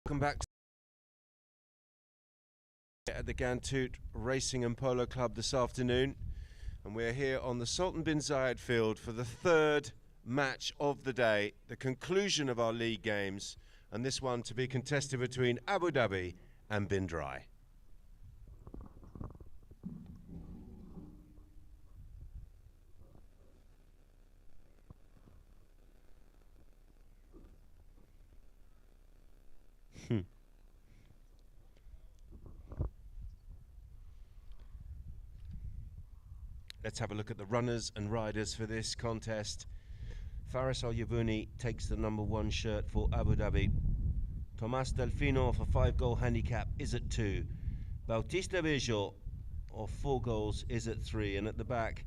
Welcome back at the Ghantoot Racing and Polo Club this afternoon, and we're here on the Sultan bin Zayed field for the third match of the day, the conclusion of our league games, and this one to be contested between Abu Dhabi and Bin Drai. Let's have a look at the runners and riders for this contest. Faris Al-Yabuni takes the #1 shirt for Abu Dhabi. Tomas Delfino for 5-goal handicap is at 2. Bautista Bejo of 4 goals is at 3. And at the back,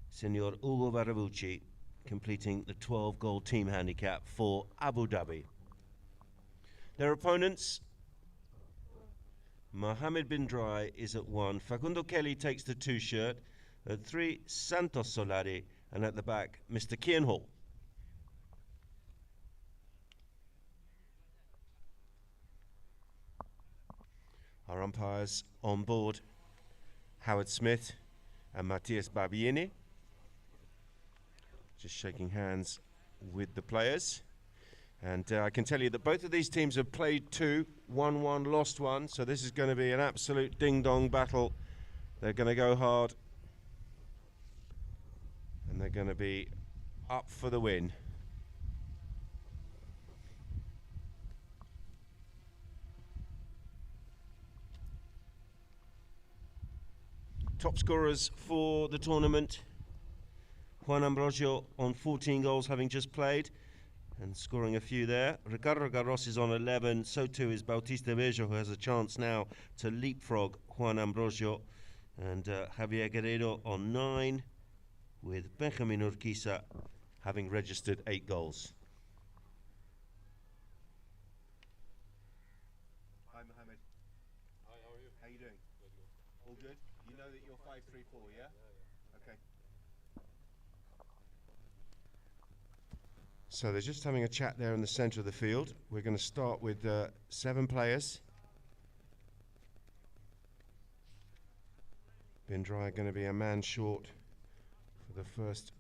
Senor Ugo Barabucci completing the 12-goal team handicap for Abu Dhabi. Their opponents, Mohammed bin Drai is at 1. Facundo Kelly takes the 2 shirt. At 3, Santos Solari, and at the back, Mr. Kian Hall. Our umpires on board, Howard Smith and Matthias Barbieri, just shaking hands with the players. And I can tell you that both of these teams have played 2, won 1, lost 1, so this is going to be an absolute ding-dong battle. They're going to go hard. And they're going to be up for the win. Top scorers for the tournament, Juan Ambrosio on 14 goals having just played and scoring a few there. Ricardo Garros is on 11, so too is Bautista Bejo, who has a chance now to leapfrog Juan Ambrosio, and Javier Guerrero on 9. With Benjamin Urquiza having registered 8 goals. Hi Mohammed. Hi, how are you? How you doing? Good, good. All good? You know that you're 5-3-4, yeah? Okay. So they're just having a chat there in the centre of the field. We're going to start with 7 players. Bin Drai going to be a man short for the first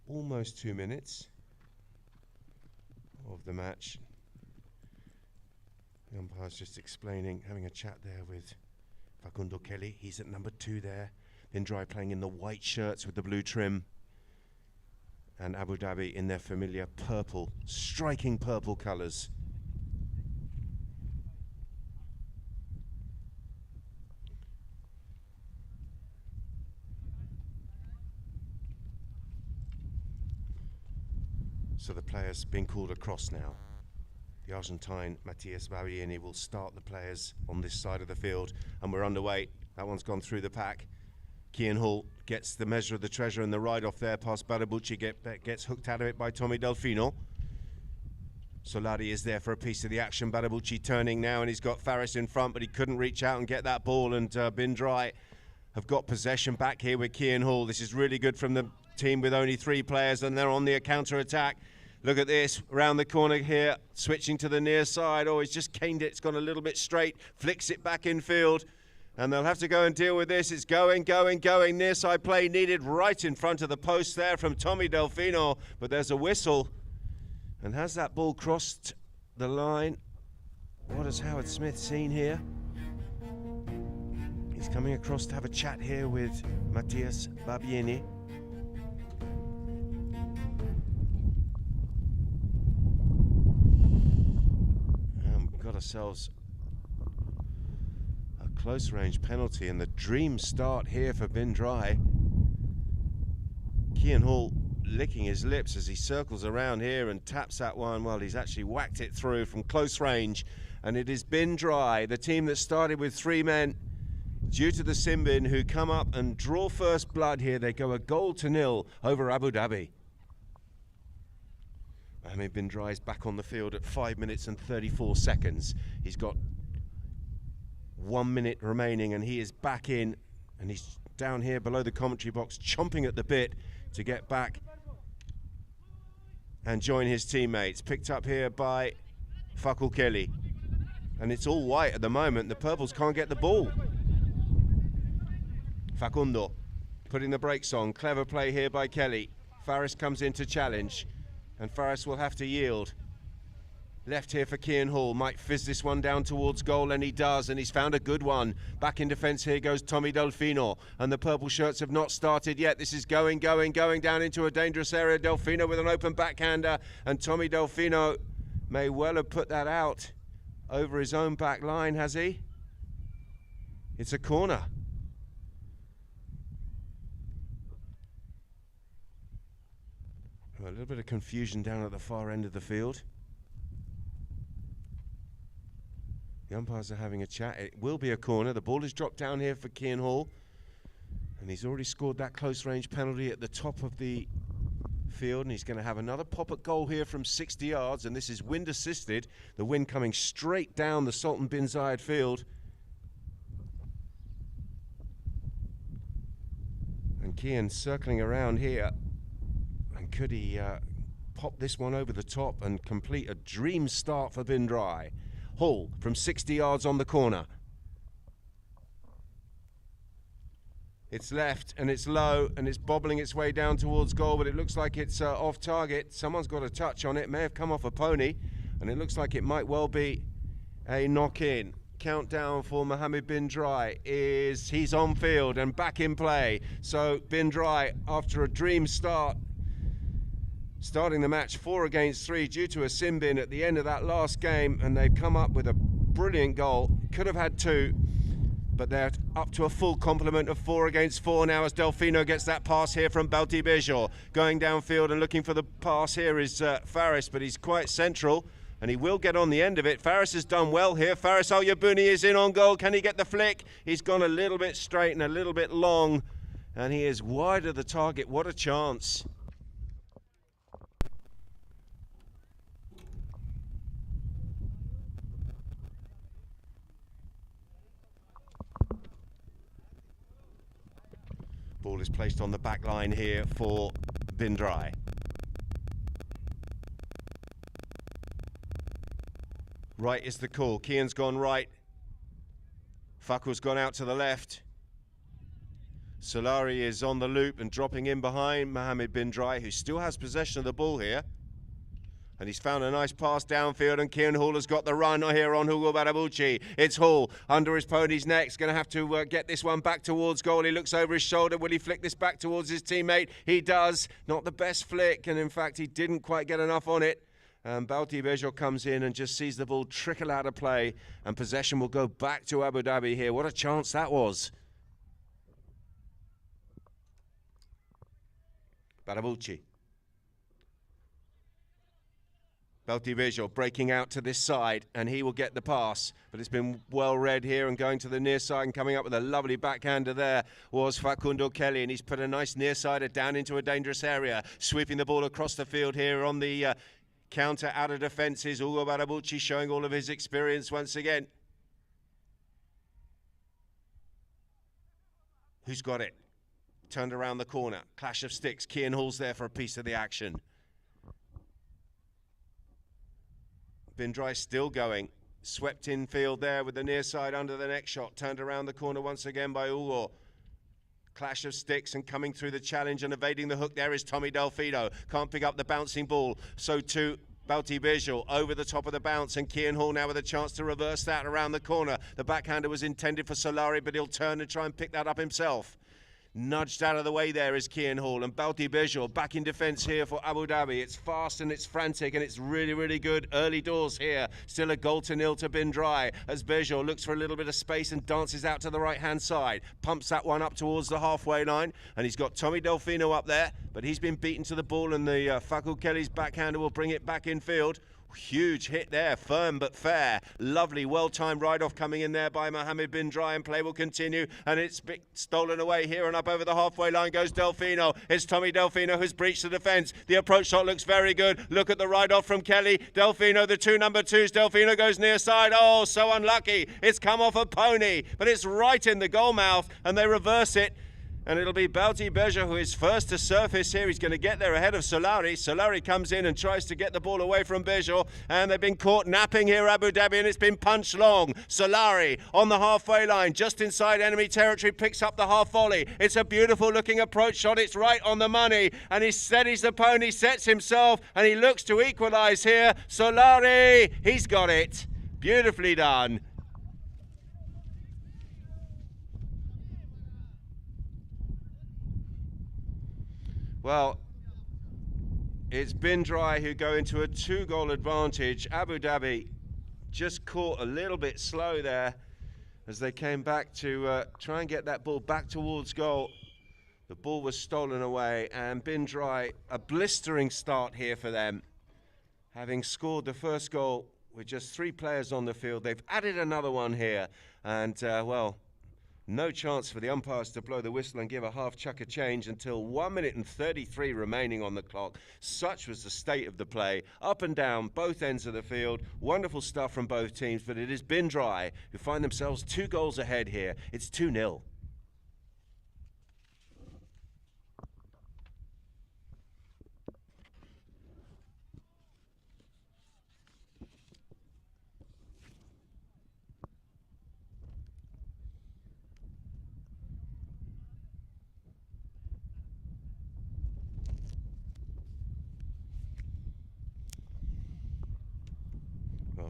almost 2 minutes of the match. The umpire's just explaining, having a chat there with Facundo Kelly. He's at #2 there. Bin Drai playing in the white shirts with the blue trim, and Abu Dhabi in their familiar purple, striking purple colours. So the players being called across now. The Argentine Matthias Barbieri will start the players on this side of the field, and we're underway. That one's gone through the pack. Kian Hall gets the measure of the treasure and the ride off there past Barabucci, gets hooked out of it by Tommy Delfino. Solari is there for a piece of the action. Barabucci turning now, and he's got Faris in front, but he couldn't reach out and get that ball, and Bin Drai have got possession back here with Kian Hall. This is really good from the team with only 3 players, and they're on the counter-attack. Look at this, round the corner here, switching to the near side. Oh, he's just caned it, it's gone a little bit straight, flicks it back in field, and they'll have to go and deal with this. It's going, near side play needed right in front of the post there from Tommy Delfino, but there's a whistle. And has that ball crossed the line? What has Howard Smith seen here? He's coming across to have a chat here with Matthias Barbieri. Got ourselves a close range penalty, and the dream start here for Bin Drai. Kian Hall licking his lips as he circles around here and taps that one. Well, he's actually whacked it through from close range, and it is Bin Drai, the team that started with 3 men due to the Simbin, who come up and draw first blood here. They go 1-0 over Abu Dhabi. Mohammed bin Drai is back on the field at 5 minutes and 34 seconds. He's got 1 minute remaining, and he is back in, and he's down here below the commentary box, chomping at the bit to get back and join his teammates. Picked up here by Fakul Kelly. And it's all white at the moment. The purples can't get the ball. Facundo putting the brakes on. Clever play here by Kelly. Faris comes in to challenge, and Faris will have to yield. Left here for Kian Hall, might fizz this one down towards goal, and he does, and he's found a good one. Back in defence here goes Tommy Delfino, and the purple shirts have not started yet. This is going down into a dangerous area. Delfino with an open backhander, and Tommy Delfino may well have put that out over his own back line, has he? It's a corner. A little bit of confusion down at the far end of the field. The umpires are having a chat. It will be a corner. The ball is dropped down here for Kian Hall. And he's already scored that close range penalty at the top of the field. And he's going to have another pop at goal here from 60 yards. And this is wind assisted. The wind coming straight down the Sultan bin Zayed field. And Kian circling around here. And could he pop this one over the top and complete a dream start for Bin Drai? Hall from 60 yards on the corner. It's left and it's low and it's bobbling its way down towards goal, but it looks like it's off target. Someone's got a touch on it. May have come off a pony, and it looks like it might well be a knock-in. Countdown for Mohammed Bin Drai is he's on field and back in play. So Bin Drai, after a dream start, starting the match 4 against 3 due to a sin bin at the end of that last game, and they've come up with a brilliant goal. Could have had 2, but they're up to a full complement of 4 against 4 now as Delfino gets that pass here from Balti Bejo. Going downfield and looking for the pass here is Faris, but he's quite central and he will get on the end of it. Faris has done well here. Faris Al Yabouni is in on goal. Can he get the flick? He's gone a little bit straight and a little bit long, and he is wide of the target. What a chance. Ball is placed on the back line here for Bin Drai. Right is the call. Kian's gone right. Fakul's gone out to the left. Solari is on the loop and dropping in behind Mohammed Bin Drai, who still has possession of the ball here. And he's found a nice pass downfield, and Kian Hall has got the run here on Hugo Barabucci. It's Hall under his pony's neck. He's going to have to get this one back towards goal. He looks over his shoulder. Will he flick this back towards his teammate? He does. Not the best flick, and in fact he didn't quite get enough on it. Balti Bejo comes in and just sees the ball trickle out of play, and possession will go back to Abu Dhabi here. What a chance that was. Barabucci. Balti Bejo breaking out to this side, and he will get the pass, but it's been well read here, and going to the near side and coming up with a lovely backhander there was Facundo Kelly, and he's put a nice near sider down into a dangerous area, sweeping the ball across the field here on the counter out of defences. Hugo Barabucci showing all of his experience once again. Who's got it? Turned around the corner. Clash of sticks. Kian Hall's there for a piece of the action. Bin Drai still going. Swept in field there with the near side under the next shot. Turned around the corner once again by Hugo. Clash of sticks, and coming through the challenge and evading the hook there is Tommy Delfino. Can't pick up the bouncing ball. So too Balti Bejo over the top of the bounce, and Kian Hall now with a chance to reverse that around the corner. The backhander was intended for Solari, but he'll turn and try and pick that up himself. Nudged out of the way there is Kian Hall, and Balti Bejo back in defence here for Abu Dhabi. It's fast and it's frantic and it's really, really good early doors here. Still a goal to nil to Bin Drai as Bejo looks for a little bit of space and dances out to the right-hand side. Pumps that one up towards the halfway line, and he's got Tommy Delfino up there, but he's been beaten to the ball, and the Fakul Kelly's backhander will bring it back in field. Huge hit there, firm but fair. Lovely, well-timed ride-off coming in there by Mohammed Bin Drai, and play will continue, and it's stolen away here, and up over the halfway line goes Delfino. It's Tommy Delfino who's breached the defence. The approach shot looks very good. Look at the ride-off from Kelly. Delfino, the 2 number 2s. Delfino goes near side. Oh, so unlucky. It's come off a pony, but it's right in the goal mouth, and they reverse it. And it'll be Balti Beja who is first to surface here. He's going to get there ahead of Solari. Solari comes in and tries to get the ball away from Beja. And they've been caught napping here, Abu Dhabi, and it's been punched long. Solari on the halfway line, just inside enemy territory, picks up the half volley. It's a beautiful looking approach shot. It's right on the money. And he steadies the pony, sets himself, and he looks to equalise here. Solari, he's got it. Beautifully done. Well, it's Drai who go into a 2-goal advantage. Abu Dhabi just caught a little bit slow there as they came back to try and get that ball back towards goal. The ball was stolen away, and Drai, a blistering start here for them. Having scored the first goal with just 3 players on the field, they've added another one here, and well, no chance for the umpires to blow the whistle and give a half chucker change until 1 minute and 33 remaining on the clock. Such was the state of the play, up and down both ends of the field. Wonderful stuff from both teams, but it is Drai who find themselves 2 goals ahead here. It's 2-0.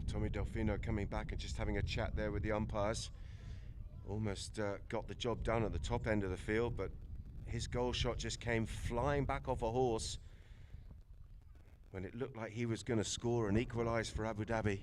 Tommy Delfino coming back and just having a chat there with the umpires. Almost got the job done at the top end of the field, but his goal shot just came flying back off a horse when it looked like he was going to score and equalise for Abu Dhabi.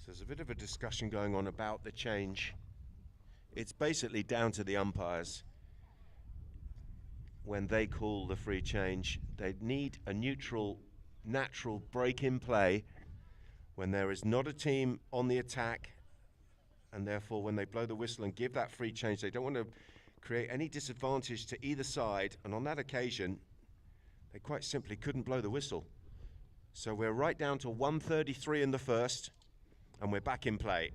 There's a bit of a discussion going on about the change. It's basically down to the umpires. When they call the free change, they need a neutral, natural break in play when there is not a team on the attack, and therefore when they blow the whistle and give that free change, they don't want to create any disadvantage to either side, and on that occasion they quite simply couldn't blow the whistle. So we're right down to 1:33 in the first, and we're back in play.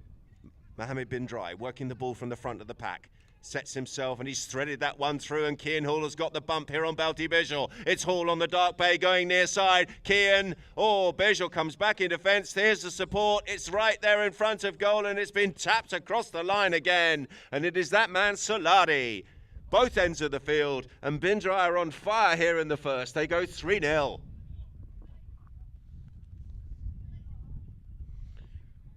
Mohammed Drai working the ball from the front of the pack. Sets himself, and he's threaded that one through, and Kian Hall has got the bump here on Balti Beja. It's Hall on the dark bay going near side. Kian, Beja comes back in defence. Here's the support. It's right there in front of goal, and it's been tapped across the line again. And it is that man, Solari. Both ends of the field, and Drai are on fire here in the first. They go 3-0.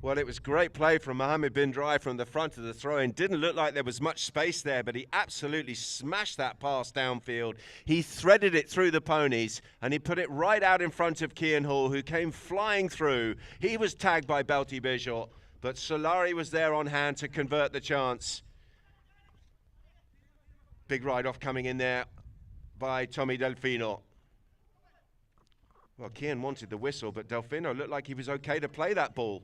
Well, it was great play from Mohammed Drai from the front of the throw-in. Didn't look like there was much space there, but he absolutely smashed that pass downfield. He threaded it through the ponies, and he put it right out in front of Kian Hall, who came flying through. He was tagged by Balti Beja, but Solari was there on hand to convert the chance. Big ride-off coming in there by Tommy Delfino. Well, Kian wanted the whistle, but Delfino looked like he was okay to play that ball.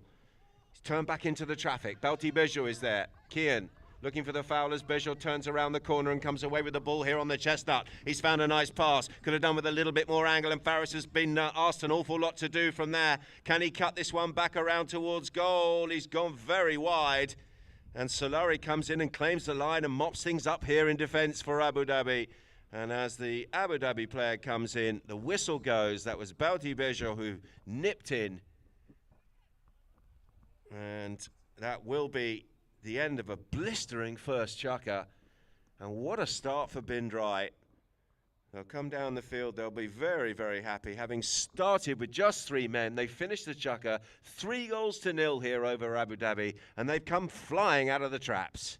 He's turned back into the traffic. Balti Beja is there. Kian looking for the foul as Beja turns around the corner and comes away with the ball here on the chestnut. He's found a nice pass. Could have done with a little bit more angle, and Faris has been asked an awful lot to do from there. Can he cut this one back around towards goal? He's gone very wide. And Solari comes in and claims the line and mops things up here in defence for Abu Dhabi. And as the Abu Dhabi player comes in, the whistle goes. That was Balti Beja who nipped in. And that will be the end of a blistering first chucker. And what a start for Drai. They'll come down the field, they'll be very, very happy. Having started with just 3 men, they finished the chucker 3-0 here over Abu Dhabi, and they've come flying out of the traps.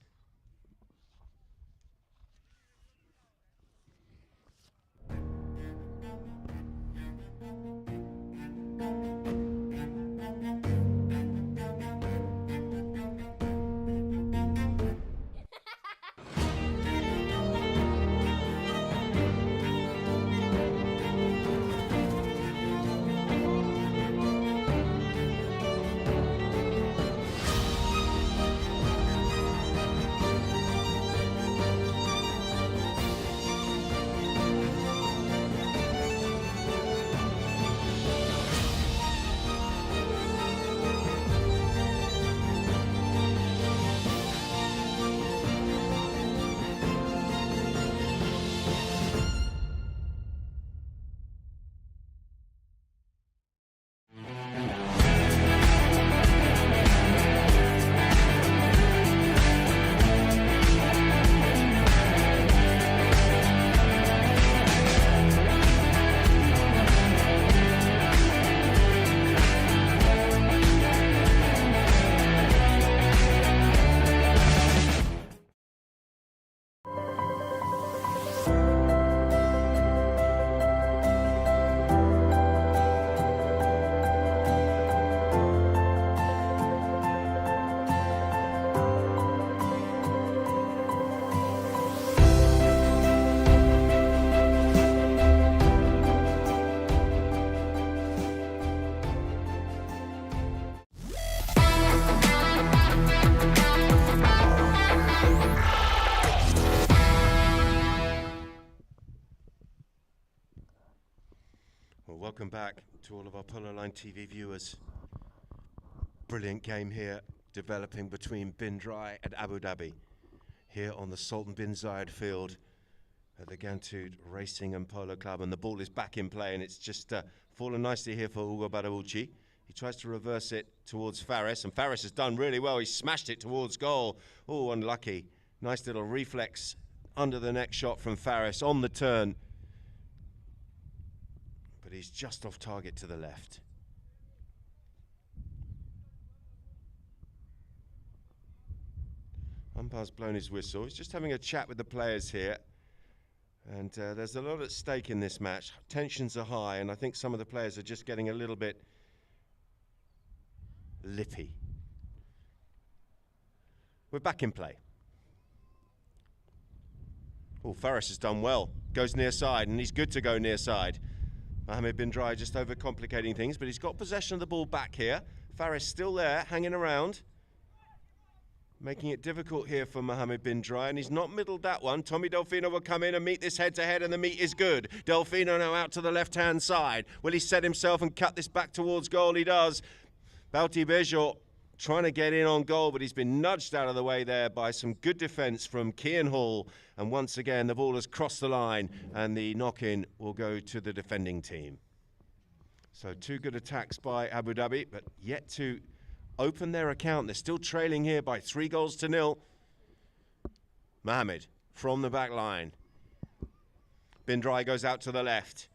back to all of our Polo Line TV viewers. Brilliant game here developing between Bin Drai and Abu Dhabi here on the Sultan bin Zayed field at the Ghantoot Racing and Polo Club, and the ball is back in play, and it's just fallen nicely here for Ugo Barabulci. He tries to reverse it towards Faris, and Faris has done really well. He smashed it towards goal. Oh, unlucky. Nice little reflex under the neck shot from Faris on the turn, but he's just off target to the left. Umpire's blown his whistle. He's just having a chat with the players here. And there's a lot at stake in this match. Tensions are high, and I think some of the players are just getting a little bit lippy. We're back in play. Oh, Faris has done well. Goes near side, and he's good to go near side. Mohammed Bin Drai just overcomplicating things, but he's got possession of the ball back here. Faris still there, hanging around, making it difficult here for Mohammed Bin Drai, and he's not middled that one. Tommy Delfino will come in and meet this head-to-head, and the meet is good. Delfino now out to the left-hand side. Will he set himself and cut this back towards goal? He does. Bauti Bejo trying to get in on goal, but he's been nudged out of the way there by some good defence from Kian Hall. And once again, the ball has crossed the line, and the knock-in will go to the defending team. So 2 good attacks by Abu Dhabi, but yet to open their account. They're still trailing here by 3-0. Mohammed from the back line. Bin Drai goes out to the left.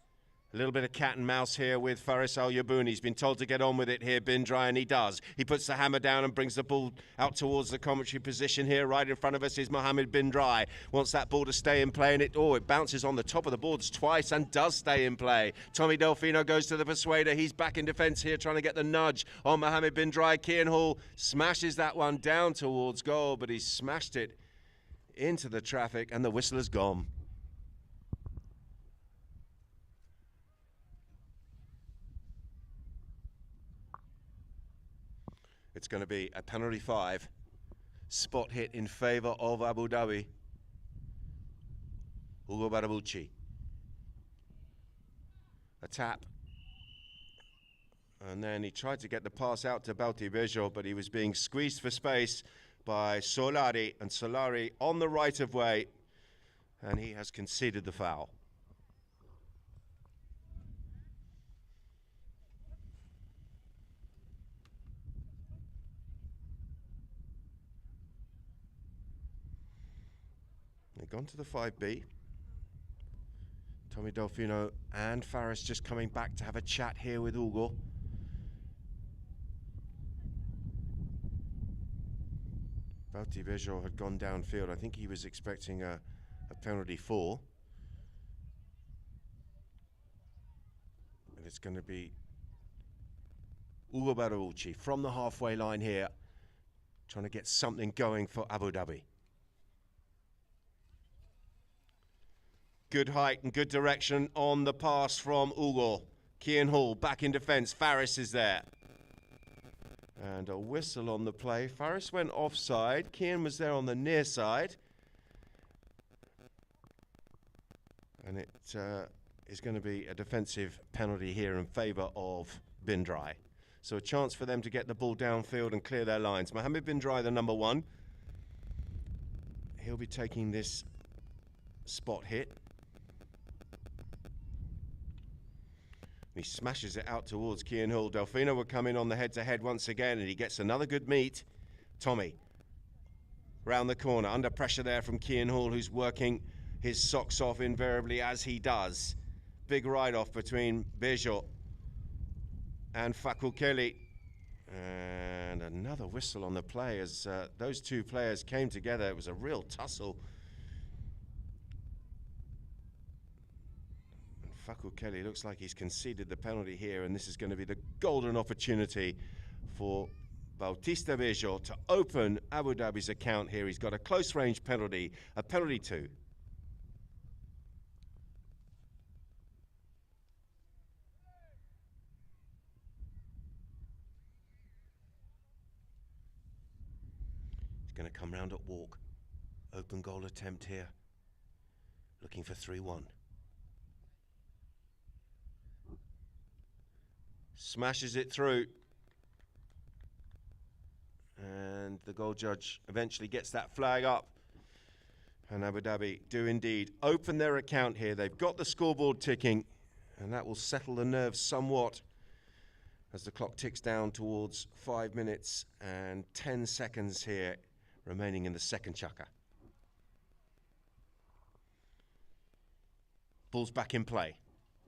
A little bit of cat and mouse here with Faris Al Yabouni. He's been told to get on with it here, Bin Drai, and he does. He puts the hammer down and brings the ball out towards the commentary position here. Right in front of us is Mohammed Bin Drai. Wants that ball to stay in play, and it bounces on the top of the boards twice and does stay in play. Tommy Delfino goes to the persuader. He's back in defence here, trying to get the nudge on Mohammed Bin Drai. Kian Hall smashes that one down towards goal, but he's smashed it into the traffic, and the whistle has gone. It's going to be a penalty 5. Spot hit in favour of Abu Dhabi. Ugo Barabulci. A tap. And then he tried to get the pass out to Bauti Bejo, but he was being squeezed for space by Solari. And Solari on the right of way. And he has conceded the foul. They've gone to the 5B. Tommy Delfino and Faris just coming back to have a chat here with Ugo. Bauti Bejo had gone downfield. I think he was expecting a penalty 4. And it's going to be Ugo Barabulci from the halfway line here, trying to get something going for Abu Dhabi. Good height and good direction on the pass from Ugo. Kian Hall back in defence. Faris is there. And a whistle on the play. Faris went offside. Kian was there on the near side. And it is going to be a defensive penalty here in favour of Bin Drai. So a chance for them to get the ball downfield and clear their lines. Mohammed Bin Drai, the number 1. He'll be taking this spot hit. He smashes it out towards Kian Hall. Delfino will come in on the head-to-head once again, and he gets another good meet. Tommy, round the corner, under pressure there from Kian Hall, who's working his socks off invariably as he does. Big ride-off between Bejo and Fakul Kelly. And another whistle on the play as those 2 players came together. It was a real tussle. Fakul Kelly looks like he's conceded the penalty here, and this is going to be the golden opportunity for Bautista Bejo to open Abu Dhabi's account here. He's got a close-range penalty, a penalty 2. He's going to come round at walk. Open goal attempt here. Looking for 3-1. Smashes it through. And the goal judge eventually gets that flag up. And Abu Dhabi do indeed open their account here. They've got the scoreboard ticking, and that will settle the nerves somewhat as the clock ticks down towards 5 minutes and 10 seconds here remaining in the second chukka. Ball's back in play.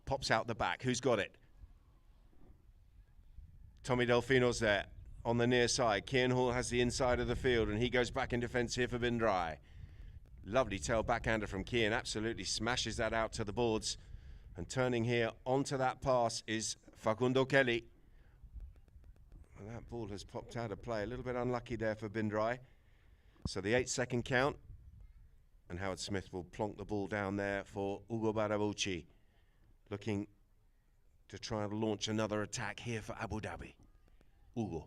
Pops out the back. Who's got it? Tommy Delfino's there on the near side. Kian Hall has the inside of the field, and he goes back in defence here for Drai. Lovely tail backhander from Kian. Absolutely smashes that out to the boards. And turning here onto that pass is Facundo Kelly. And that ball has popped out of play. A little bit unlucky there for Drai. So the 8-second count. And Howard Smith will plonk the ball down there for Ugo Barabucci. Looking to try and launch another attack here for Abu Dhabi. Ugo.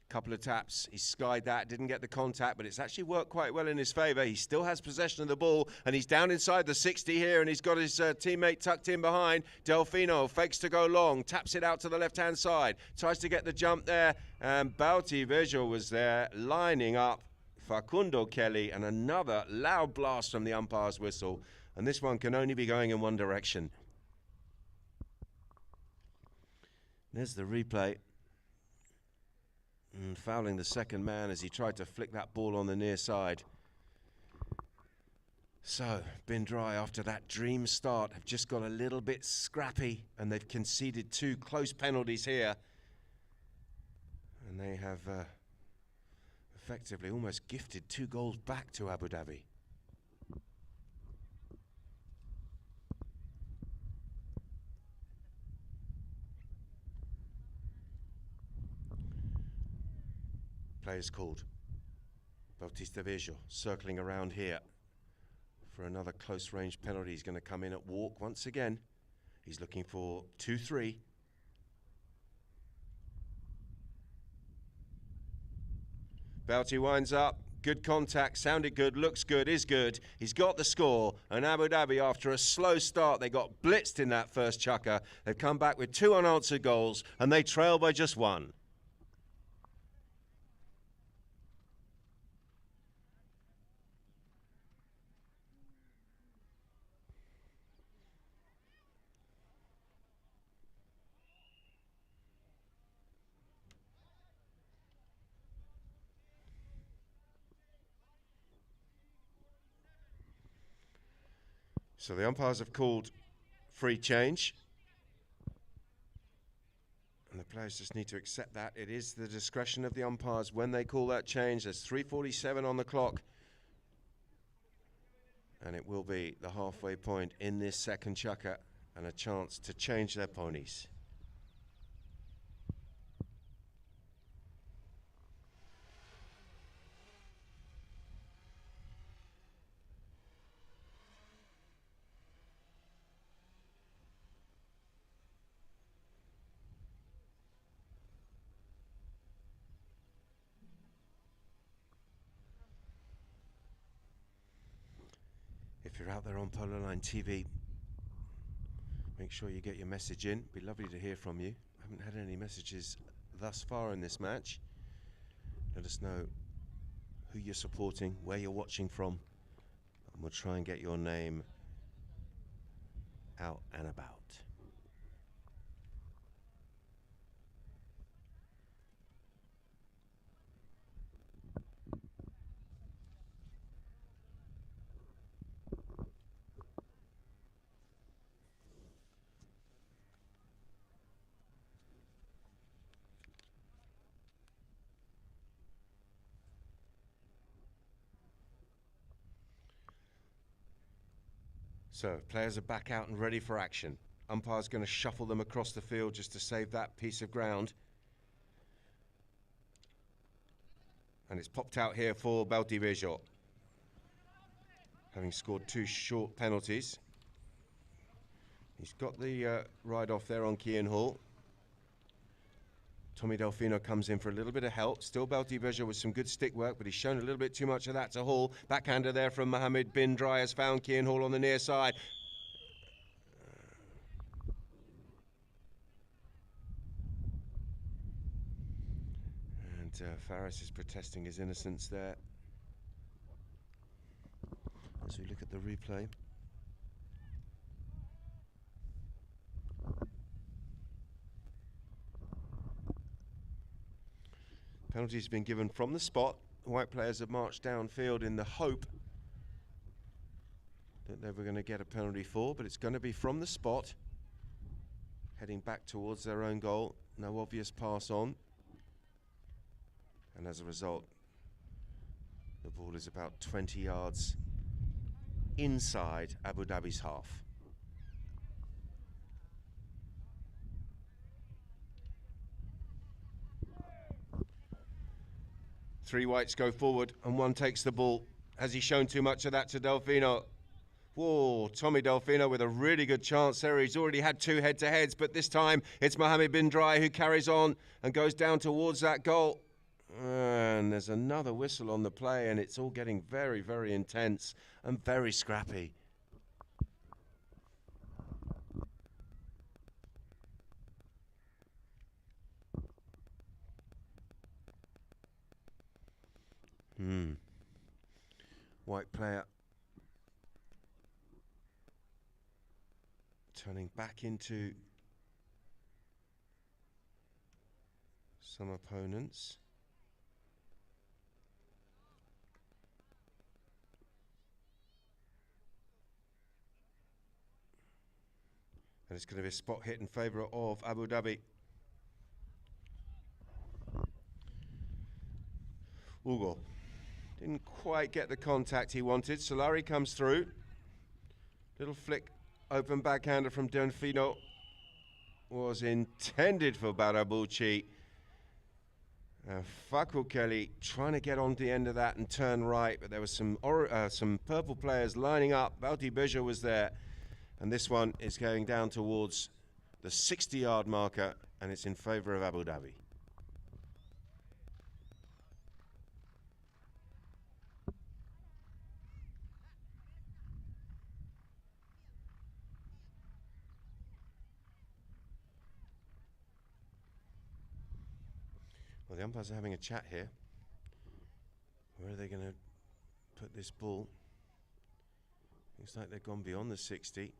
Couple of taps, he skied that, didn't get the contact, but it's actually worked quite well in his favour. He still has possession of the ball, and he's down inside the 60 here, and he's got his teammate tucked in behind. Delfino fakes to go long, taps it out to the left-hand side, tries to get the jump there, and Bauti Vejo was there, lining up Facundo Kelly, and another loud blast from the umpire's whistle, and this one can only be going in one direction. There's the replay. And fouling the second man as he tried to flick that ball on the near side. So, Drai, after that dream start, have just got a little bit scrappy, and they've conceded 2 close penalties here. And they have effectively almost gifted 2 goals back to Abu Dhabi. Players called. Bautista Vejo circling around here for another close range penalty. He's going to come in at walk once again. He's looking for 2-3. Bauti winds up. Good contact, sounded good, looks good, is good. He's got the score, and Abu Dhabi, after a slow start, they got blitzed in that first chukka. They've come back with 2 unanswered goals, and they trail by just 1. So the umpires have called free change. And the players just need to accept that. It is the discretion of the umpires when they call that change. There's 3:47 on the clock. And it will be the halfway point in this second chukka and a chance to change their ponies. If you're out there on Polo Line TV, make sure you get your message in. Be lovely to hear from you. I haven't had any messages thus far in this match. Let us know who you're supporting, where you're watching from, and we'll try and get your name out and about. So, players are back out and ready for action. Umpire's going to shuffle them across the field just to save that piece of ground. And it's popped out here for Bauti Vejo, having scored 2 short penalties. He's got the ride off there on Kian Hall. Tommy Delfino comes in for a little bit of help. Still Bauti Vejo with some good stick work, but he's shown a little bit too much of that to Hall. Backhander there from Mohammed Drai has found Kian Hall on the near side. Faris is protesting his innocence there. As we look at the replay. Penalty's been given from the spot. White players have marched downfield in the hope that they were going to get a penalty for, but it's going to be from the spot, heading back towards their own goal. No obvious pass on. And as a result, the ball is about 20 yards inside Abu Dhabi's half. Three whites go forward and one takes the ball. Has he shown too much of that to Delfino? Whoa, Tommy Delfino with a really good chance there. He's already had two head-to-heads, but this time it's Mohammed bin Drai who carries on and goes down towards that goal. And there's another whistle on the play, and it's all getting very, very intense and very scrappy. White player turning back into some opponents. And it's going to be a spot hit in favour of Abu Dhabi. Ugo didn't quite get the contact he wanted. Solari comes through. Little flick, open backhander from Delfino. Was intended for Barabucci. Fakul Kelly trying to get on the end of that and turn right, but there was some purple players lining up. Balti Beja was there. And this one is going down towards the 60-yard marker, and it's in favour of Abu Dhabi. Well, the umpires are having a chat here. Where are they going to put this ball? Looks like they've gone beyond the 60.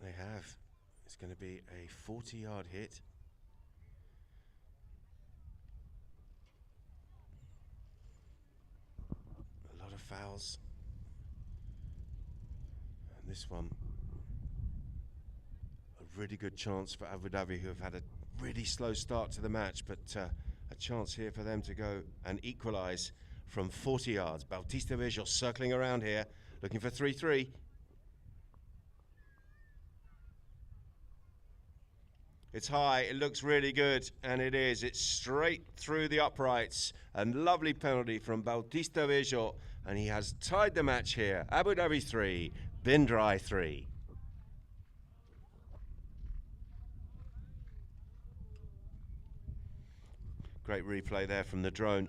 They have. It's going to be a 40-yard hit. A lot of fouls. And this one, a really good chance for Abu Dhabi, who have had a really slow start to the match, but a chance here for them to go and equalise from 40 yards. Bautista Visual circling around here, looking for 3-3. It's high, it looks really good, and it is. It's straight through the uprights. And lovely penalty from Bautista Visual, and he has tied the match here. Abu Dhabi 3, bin Drai 3. Great replay there from the drone.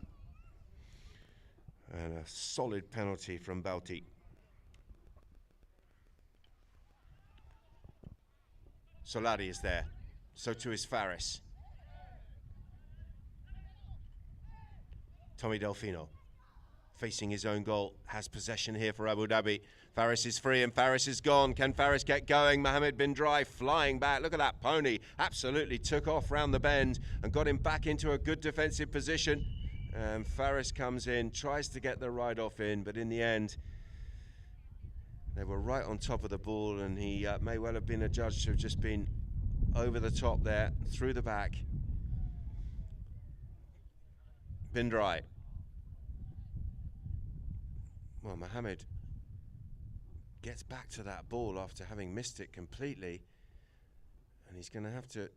And a solid penalty from Bauti. Solari is there. So too is Faris. Tommy Delfino, facing his own goal, has possession here for Abu Dhabi. Faris is free and Faris is gone. Can Faris get going? Mohammed bin Drai flying back. Look at that pony. Absolutely took off round the bend and got him back into a good defensive position. And Faris comes in, tries to get the ride-off in, but in the end, they were right on top of the ball, and he may well have been adjudged to have just been over the top there, through the back. Bin Drai. Well, Mohammed gets back to that ball after having missed it completely, and he's going to have to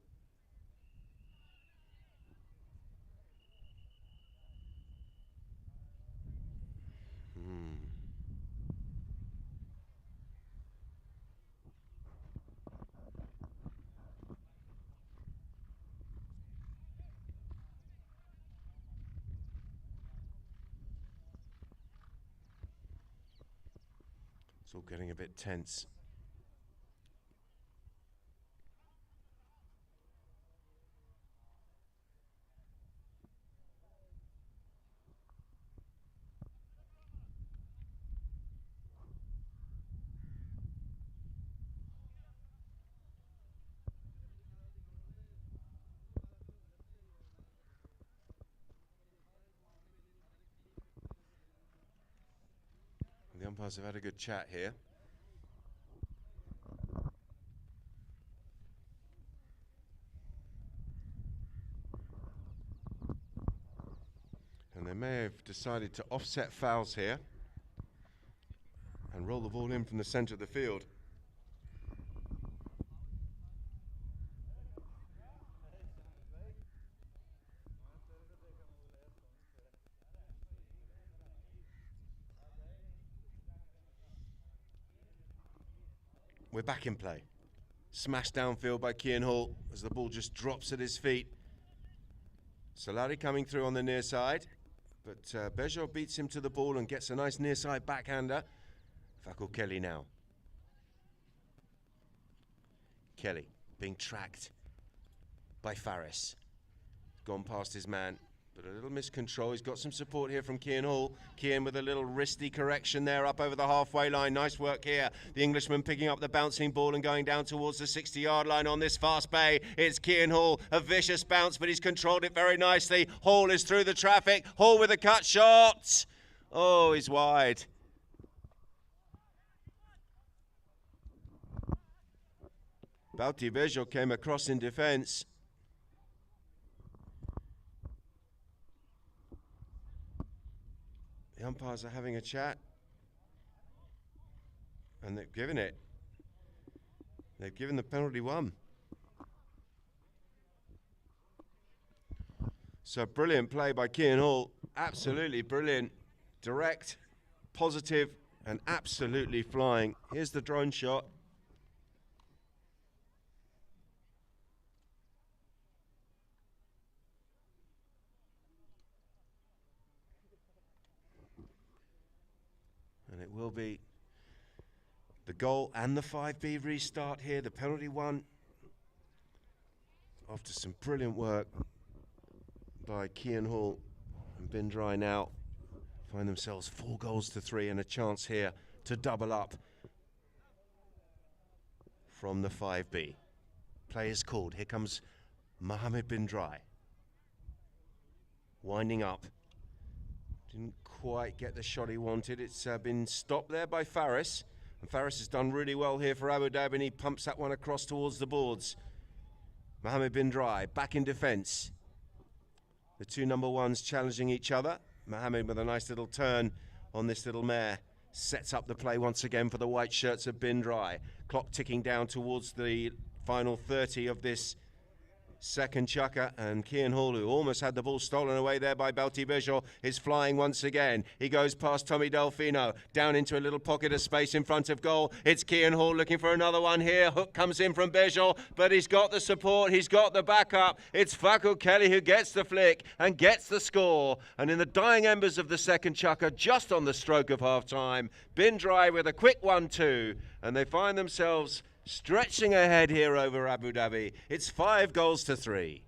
It's all getting a bit tense. Umpires have had a good chat here. And they may have decided to offset fouls here and roll the ball in from the centre of the field. We're back in play. Smashed downfield by Cian Hall as the ball just drops at his feet. Solari coming through on the near side, but Bejo beats him to the ball and gets a nice near side backhander. Fakul Kelly now. Kelly being tracked by Faris. Gone past his man, but a little miscontrol. He's got some support here from Cian Hall. Cian with a little wristy correction there up over the halfway line. Nice work here. The Englishman picking up the bouncing ball and going down towards the 60-yard line on this fast bay. It's Cian Hall. A vicious bounce, but he's controlled it very nicely. Hall is through the traffic. Hall with a cut shot. Oh, he's wide. Bautivejo came across in defence. The umpires are having a chat, and they've given it. They've given the penalty one. So brilliant play by Cian Hall, absolutely brilliant, direct, positive, and absolutely flying. Here's the drone shot. And it will be the goal and the 5B restart here. The penalty one, after some brilliant work by Cian Hall and Drai now, find themselves 4 goals to 3 and a chance here to double up from the 5B. Play is called. Here comes Mohammed Drai. Winding up. Didn't quite get the shot he wanted. It's been stopped there by Faris. And Faris has done really well here for Abu Dhabi, and he pumps that one across towards the boards. Mohammed Drai back in defence. The two number ones challenging each other. Mohammed with a nice little turn on this little mare. Sets up the play once again for the white shirts of Drai. Clock ticking down towards the final 30 of this second chukker, and Cian Hall, who almost had the ball stolen away there by Bautivejo, is flying once again. He goes past Tommy Delfino, down into a little pocket of space in front of goal. It's Cian Hall looking for another one here. Hook comes in from Bejo, but he's got the support, he's got the backup. It's Fakul Kelly who gets the flick and gets the score. And in the dying embers of the second chukker, just on the stroke of half-time, Drai with a quick 1-2, and they find themselves stretching ahead here over Abu Dhabi. It's 5 goals to 3.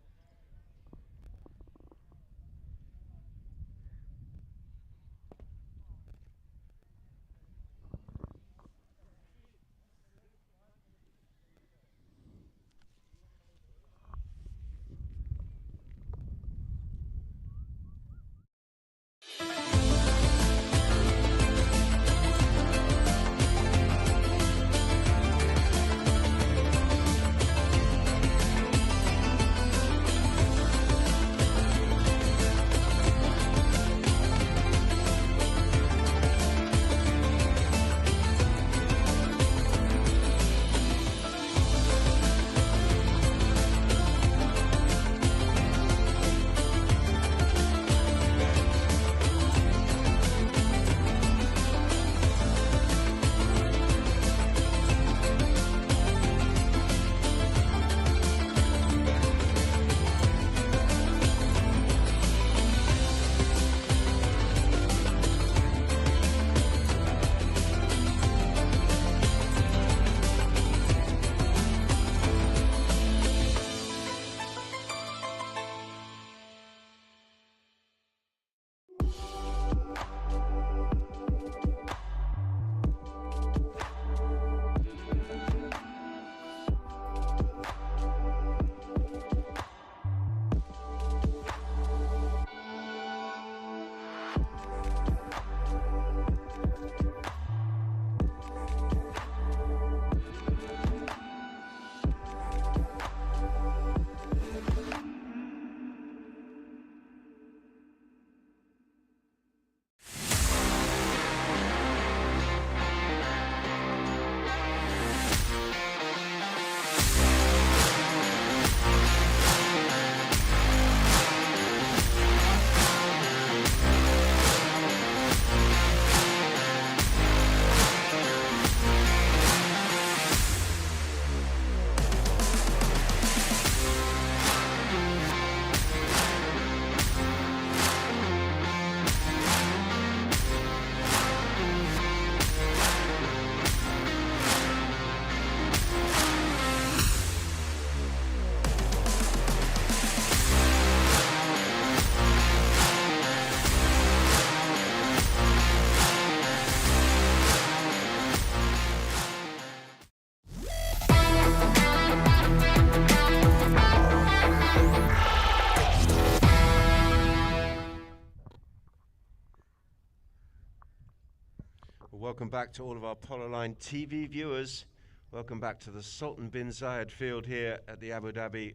welcome back to all of our Polo Line TV viewers. Welcome back to the Sultan bin Zayed field here at the Abu Dhabi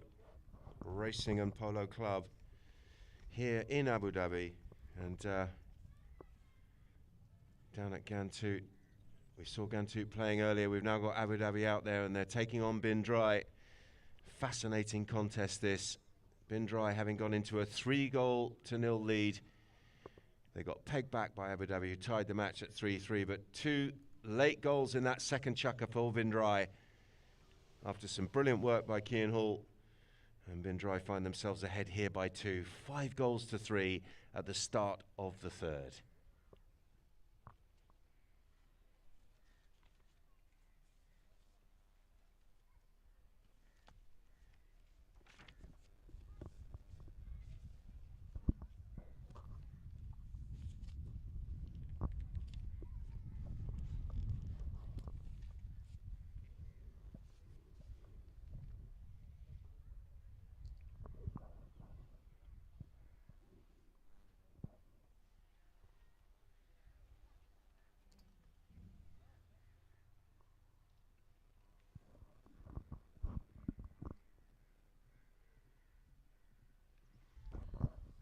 Racing and Polo Club here in Abu Dhabi. And down at Ghantoot, we saw Ghantoot playing earlier. We've now got Abu Dhabi out there and they're taking on Bin Drai. Fascinating contest this. Bin Drai having gone into a 3-0 lead. They got pegged back by Abu Dhabi, who tied the match at 3-3, but 2 late goals in that second chukker for Bin Drai after some brilliant work by Kian Hall. And Bin Drai find themselves ahead here by 2, 5-3 at the start of the third.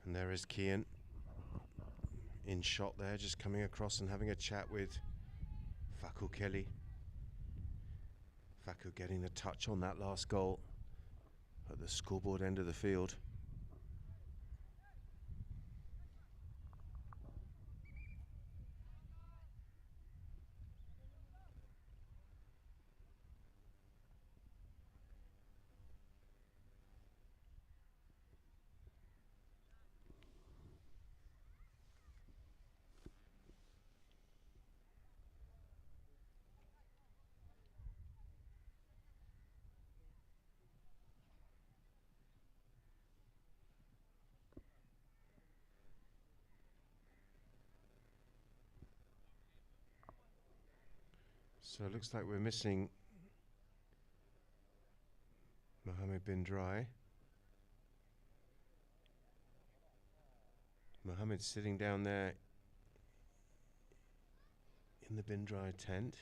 And there is Kian in shot there, just coming across and having a chat with Faku Kelly. Faku getting the touch on that last goal at the scoreboard end of the field. So it looks like we're missing Mohammed Bin Drai. Mohammed's sitting down there in the Bin Drai tent.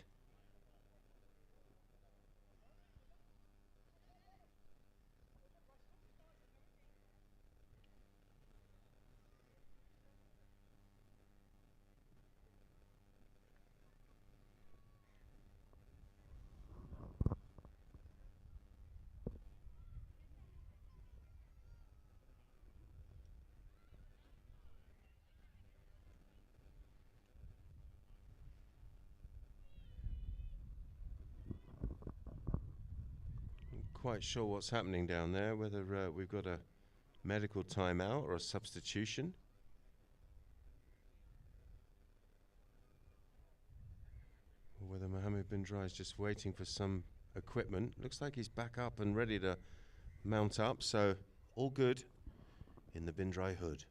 Quite sure what's happening down there, whether we've got a medical timeout or a substitution. Or whether Mohammed Bin Drai is just waiting for some equipment. Looks like he's back up and ready to mount up, so all good in the Bin Drai hood.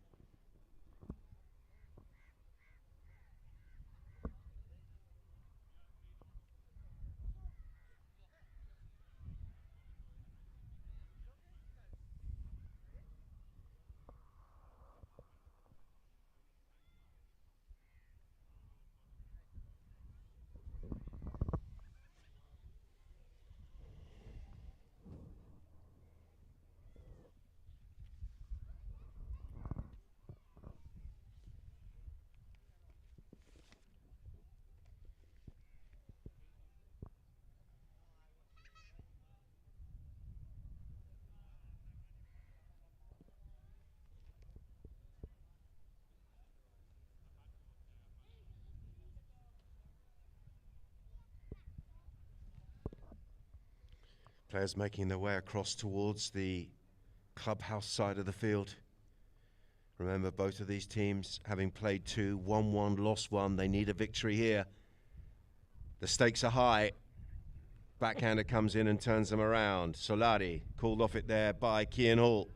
Players making their way across towards the clubhouse side of the field. Remember, both of these teams having played 2, won 1, lost 1. They need a victory here. The stakes are high. Backhander comes in and turns them around. Solari called off it there by Kian Hall.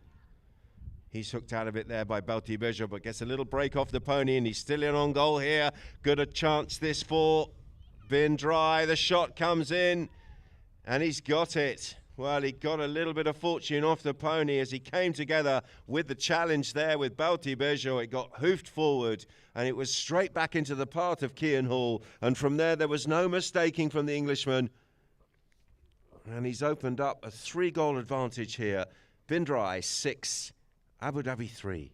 He's hooked out of it there by Bauti Bejo, but gets a little break off the pony, and he's still in on goal here. Good a chance this for Bin Drai. The shot comes in. And he's got it. Well, he got a little bit of fortune off the pony as he came together with the challenge there with Balti Bejo. It got hoofed forward and it was straight back into the path of Kian Hall. And from there was no mistaking from the Englishman. And he's opened up a 3-goal advantage here. Drai 6, Abu Dhabi 3.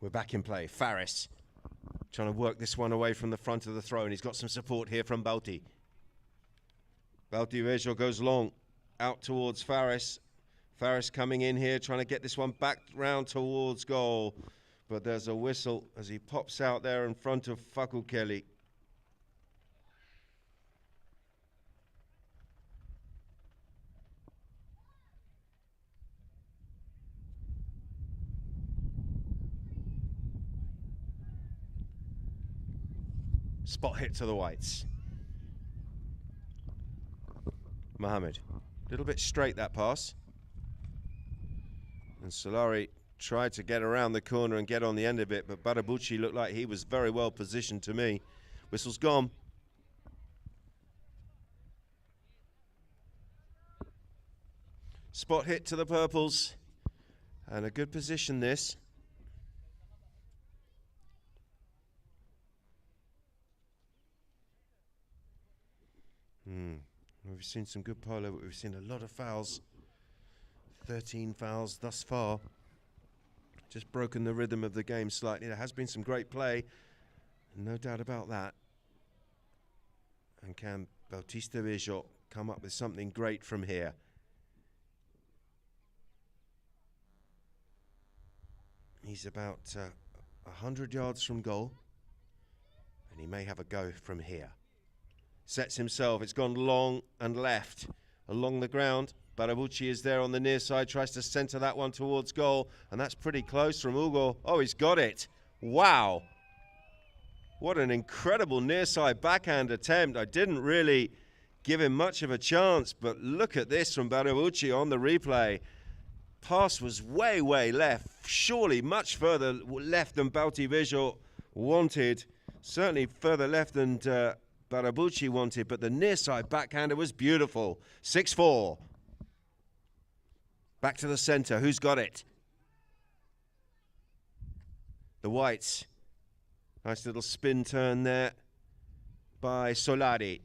We're back in play. Faris trying to work this one away from the front of the throw, and he's got some support here from Balti. Balti Bejo goes long out towards Faris. Faris coming in here, trying to get this one back round towards goal. But there's a whistle as he pops out there in front of Fakul Kelly. Spot hit to the whites. Mohammed, a little bit straight that pass. And Solari tried to get around the corner and get on the end of it, but Barabuchi looked like he was very well positioned to me. Whistle's gone. Spot hit to the purples. And a good position this. We've seen some good polo, but we've seen a lot of fouls. 13 fouls thus far. Just broken the rhythm of the game slightly. There has been some great play, no doubt about that. And can Bautista Bejo come up with something great from here? He's about 100 yards from goal, and he may have a go from here. Sets himself, it's gone long and left along the ground. Barabuchi is there on the near side, tries to centre that one towards goal, and that's pretty close from Ugo. Oh, he's got it. Wow. What an incredible near side backhand attempt. I didn't really give him much of a chance, but look at this from Barabuchi on the replay. Pass was way, way left. Surely much further left than Balti Bejo wanted. Certainly further left than Barabuchi wanted, but the near side backhander was beautiful. 6-4. Back to the centre. Who's got it? The whites. Nice little spin turn there by Solari.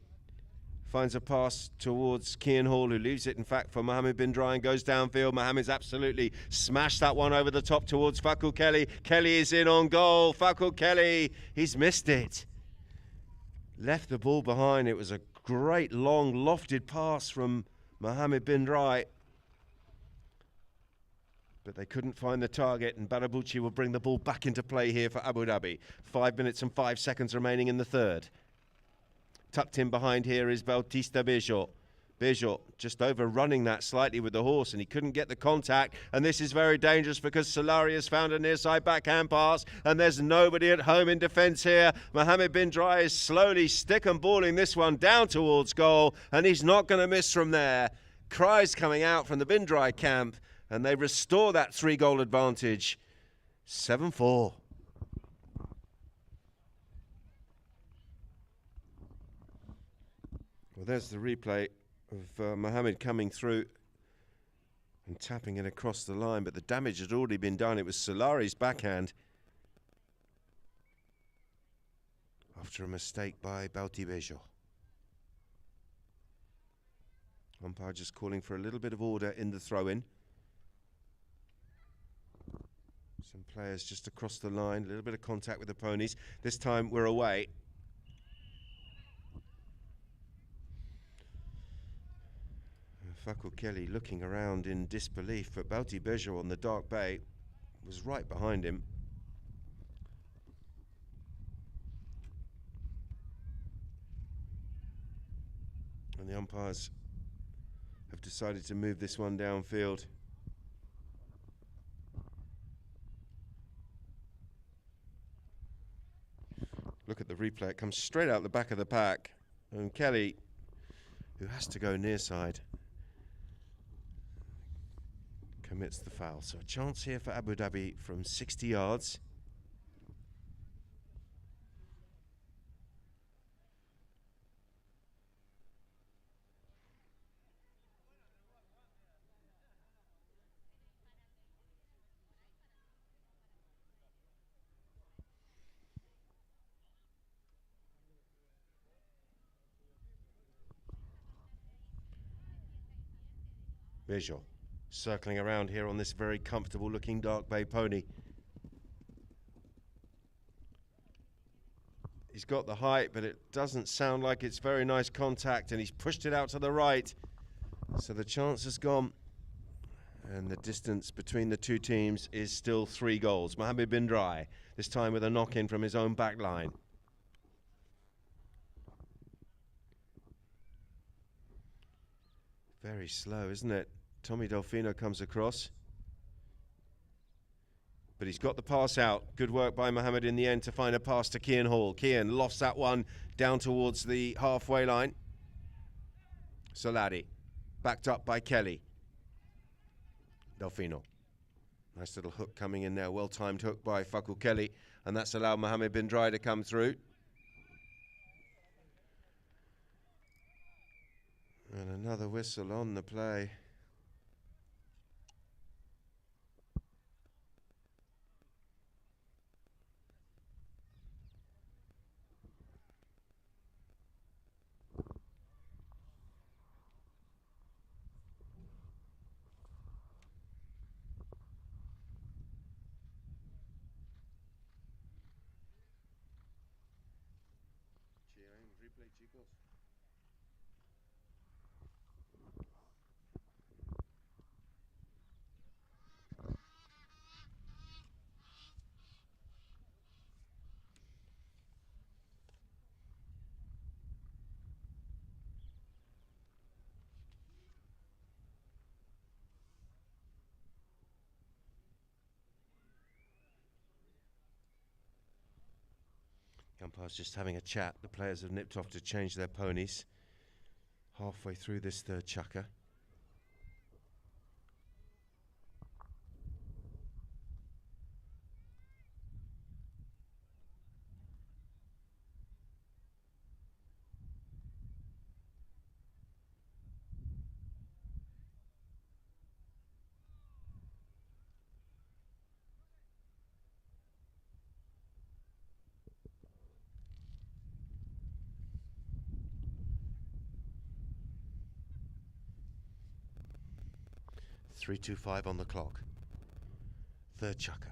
Finds a pass towards Kian Hall, who leaves it, in fact, for Mohammed bin Drai and goes downfield. Mohammed's absolutely smashed that one over the top towards Fakul Kelly. Kelly is in on goal. Fakul Kelly, he's missed it. Left the ball behind. It was a great long lofted pass from Mohammed bin Drai, but they couldn't find the target, and Barabuchi will bring the ball back into play here for Abu Dhabi. 5 minutes and 5 seconds remaining in the third. Tucked in behind here is Bautista Bejo. Bejo just overrunning that slightly with the horse, and he couldn't get the contact, and this is very dangerous because Solari has found a near side backhand pass, and there's nobody at home in defence here. Mohammed bin Drai is slowly stick and balling this one down towards goal, and he's not going to miss from there. Cries coming out from the bin Drai camp, and they restore that 3-goal advantage. 7-4. Well, there's the replay of Mohammed coming through and tapping it across the line, but the damage had already been done. It was Solari's backhand after a mistake by Balti Bejo. Umpire just calling for a little bit of order in the throw-in. Some players just across the line, a little bit of contact with the ponies. This time we're away. Fakul Kelly looking around in disbelief, but Balti Bejo on the dark bay was right behind him. And the umpires have decided to move this one downfield. Look at the replay, it comes straight out the back of the pack, and Kelly, who has to go near side, commits the foul. So a chance here for Abu Dhabi from 60 yards. Visual circling around here on this very comfortable looking dark bay pony. He's got the height, but it doesn't sound like it's very nice contact, and he's pushed it out to the right. So the chance has gone. And the distance between the two teams is still 3 goals. Mohammed bin Drai, this time with a knock-in from his own back line. Very slow, isn't it? Tommy Delfino comes across. But he's got the pass out. Good work by Mohammed in the end to find a pass to Kian Hall. Kian lost that one down towards the halfway line. Soladi, backed up by Kelly. Delfino. Nice little hook coming in there. Well-timed hook by Fakul Kelly. And that's allowed Mohammed bin Drai to come through. And another whistle on the play. Replay, chicos. The umpire's just having a chat. The players have nipped off to change their ponies halfway through this third chukker. .325 on the clock. Third chukker.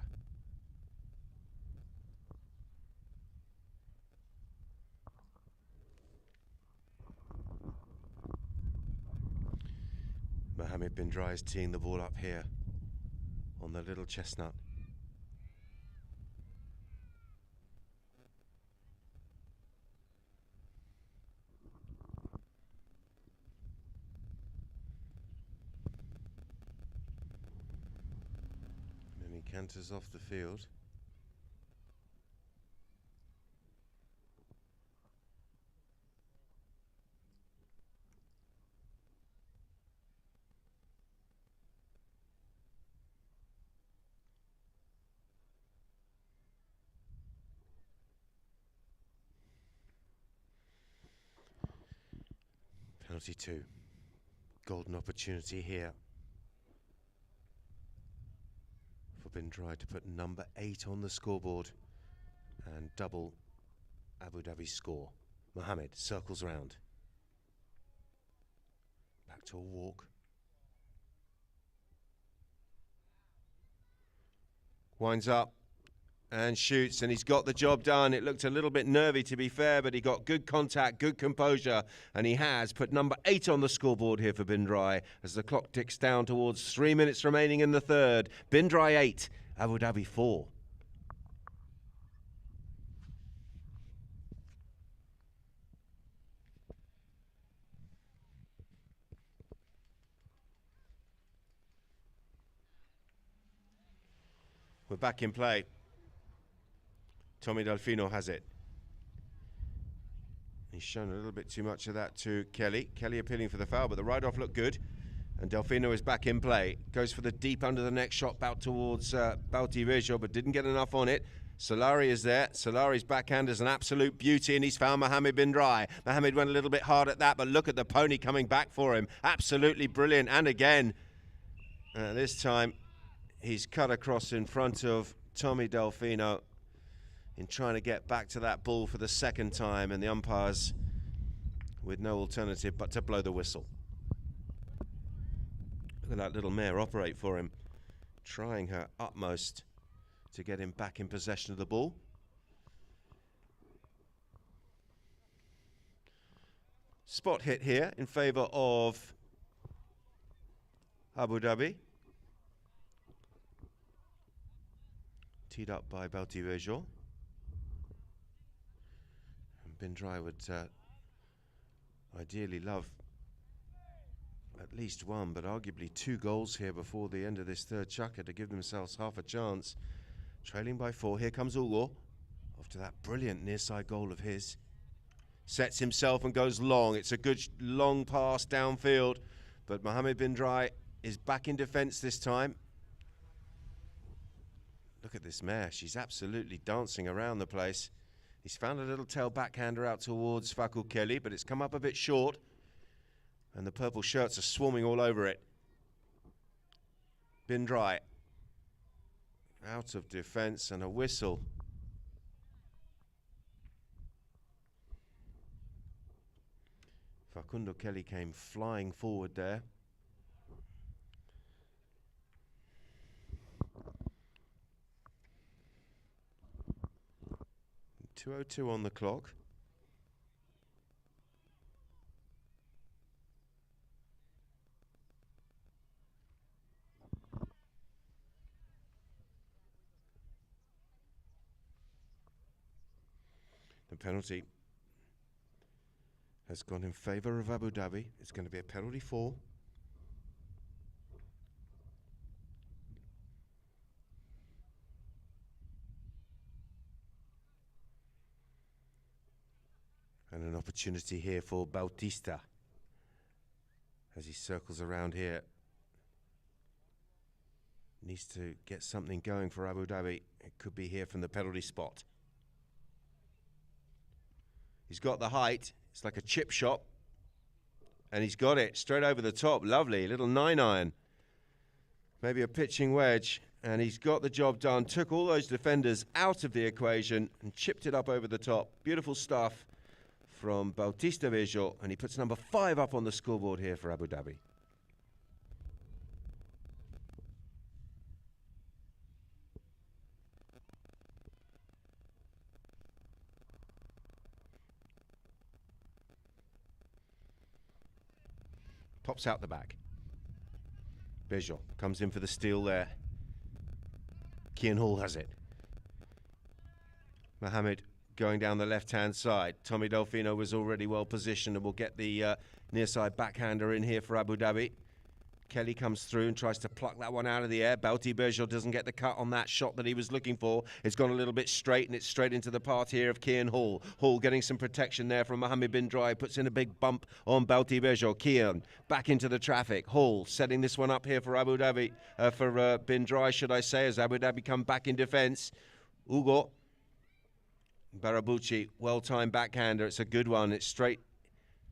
Mohammed bin Drai is teeing the ball up here on the little chestnut. Canters off the field. Penalty 2. Golden opportunity here for bin Drai to put number 8 on the scoreboard and double Abu Dhabi's score. Mohammed circles round. Back to a walk. Winds up and shoots, and he's got the job done. It looked a little bit nervy, to be fair, but he got good contact, good composure, and he has put number 8 on the scoreboard here for bin Drai as the clock ticks down towards 3 minutes remaining in the third. Bin Drai 8, Abu Dhabi 4. We're back in play. Tommy Delfino has it. He's shown a little bit too much of that to Kelly. Kelly appealing for the foul, but the ride-off looked good. And Delfino is back in play. Goes for the deep under the neck shot out towards Bautivejo, but didn't get enough on it. Solari is there. Solari's backhand is an absolute beauty, and he's found Mohammed bin Drai. Mohammed went a little bit hard at that, but look at the pony coming back for him. Absolutely brilliant. And again, this time, he's cut across in front of Tommy Delfino in trying to get back to that ball for the second time, and the umpires with no alternative but to blow the whistle. Look at that little mare operate for him, trying her utmost to get him back in possession of the ball. Spot hit here in favour of Abu Dhabi. Teed up by Balti-Rejo. And Bin Drai would ideally love at least one, but arguably 2 goals here before the end of this third chukka to give themselves half a chance. Trailing by 4. Here comes Ugo after that brilliant near side goal of his. Sets himself and goes long. It's a good long pass downfield, but Mohammed Bin Drai is back in defence this time. Look at this mare. She's absolutely dancing around the place. He's found a little tail backhander out towards Fakul Kelly, but it's come up a bit short, and the purple shirts are swarming all over it. Bin Drai out of defence and a whistle. Facundo Kelly came flying forward there. .202 on the clock. The penalty has gone in favour of Abu Dhabi. It's going to be a penalty 4. And an opportunity here for Bautista as he circles around here. Needs to get something going for Abu Dhabi. It could be here from the penalty spot. He's got the height. It's like a chip shot. And he's got it straight over the top. Lovely. Little 9-iron. Maybe a pitching wedge. And he's got the job done. Took all those defenders out of the equation and chipped it up over the top. Beautiful stuff from Balti-Rejo. And he puts number 5 up on the scoreboard here for Abu Dhabi. Pops out the back. Bejo comes in for the steal there. Kian Hall has it. Mohammed going down the left-hand side. Tommy Delfino was already well positioned and will get the near side backhander in here for Abu Dhabi. Kelly comes through and tries to pluck that one out of the air. Balti-Rejo doesn't get the cut on that shot that he was looking for. It's gone a little bit straight, and it's straight into the path here of Kian Hall. Hall getting some protection there from Mohammed Bin Drai. Puts in a big bump on Balti-Rejo. Kian back into the traffic. Hall setting this one up here for Abu Dhabi, for Bin Drai, should I say, as Abu Dhabi come back in defence. Ugo. Barabuchi, well-timed backhander. It's a good one. It's straight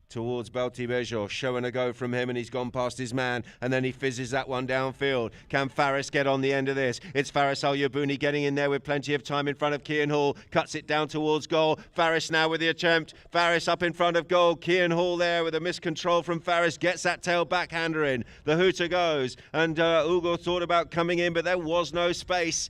towards Balti-Rejo, showing a go from him, and he's gone past his man, and then he fizzes that one downfield. Can Faris get on the end of this? It's Faris Al-Yabouni getting in there with plenty of time in front of Kian Hall, cuts it down towards goal. Faris now with the attempt. Faris up in front of goal. Kian Hall there with a miscontrol from Faris, gets that tail backhander in. The hooter goes, and Ugo thought about coming in, but there was no space.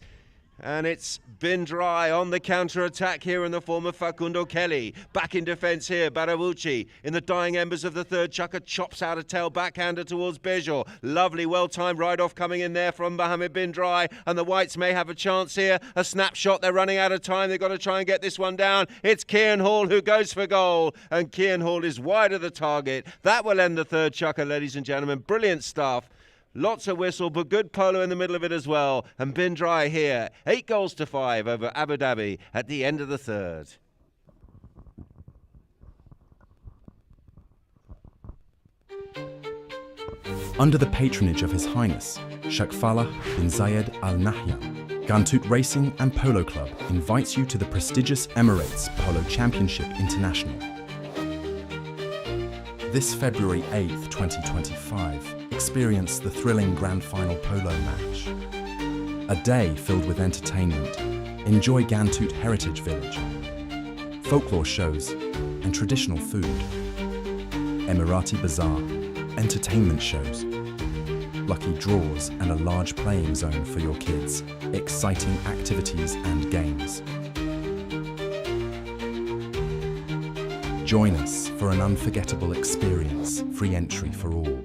And it's Bin Drai on the counter-attack here in the form of Facundo Kelly. Back in defence here, Barabuchi in the dying embers of the third chukka, chops out a tail backhander towards Bejo. Lovely, well-timed ride-off coming in there from Mohammed Bin Drai, and the Whites may have a chance here. A snapshot, they're running out of time. They've got to try and get this one down. It's Kian Hall who goes for goal, and Kian Hall is wide of the target. That will end the third chukka, ladies and gentlemen. Brilliant stuff. Lots of whistle, but good polo in the middle of it as well. And Bin Drai here, 8-5 over Abu Dhabi at the end of the third. Under the patronage of His Highness, Sheikh Falah bin Zayed Al Nahyan, Ghantoot Racing and Polo Club invites you to the prestigious Emirates Polo Championship International. This February 8th, 2025, experience the thrilling Grand Final Polo match. A day filled with entertainment. Enjoy Ghantoot Heritage Village, folklore shows and traditional food. Emirati Bazaar, entertainment shows. lucky draws, and a large playing zone for your kids. Exciting activities and games. Join us for an unforgettable experience. Free entry for all.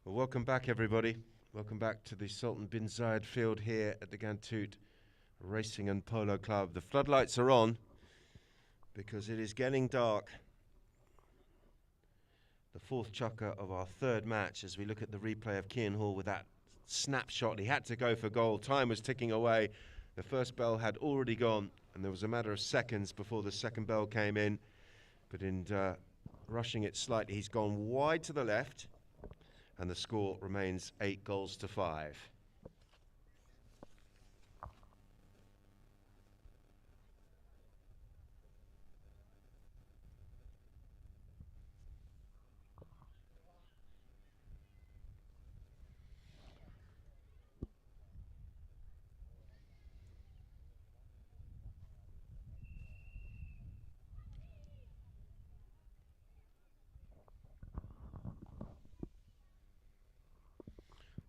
Well, welcome back, everybody. Welcome back to the Sultan bin Zayed field here at the Ghantoot Racing and Polo Club. The floodlights are on because it is getting dark. The fourth chukker of our third match as we look at the replay of Kian Hall with that snapshot. He had to go for goal. Time was ticking away. The first bell had already gone and there was a matter of seconds before the second bell came in. But in rushing it slightly, he's gone wide to the left. And the score remains 8-5.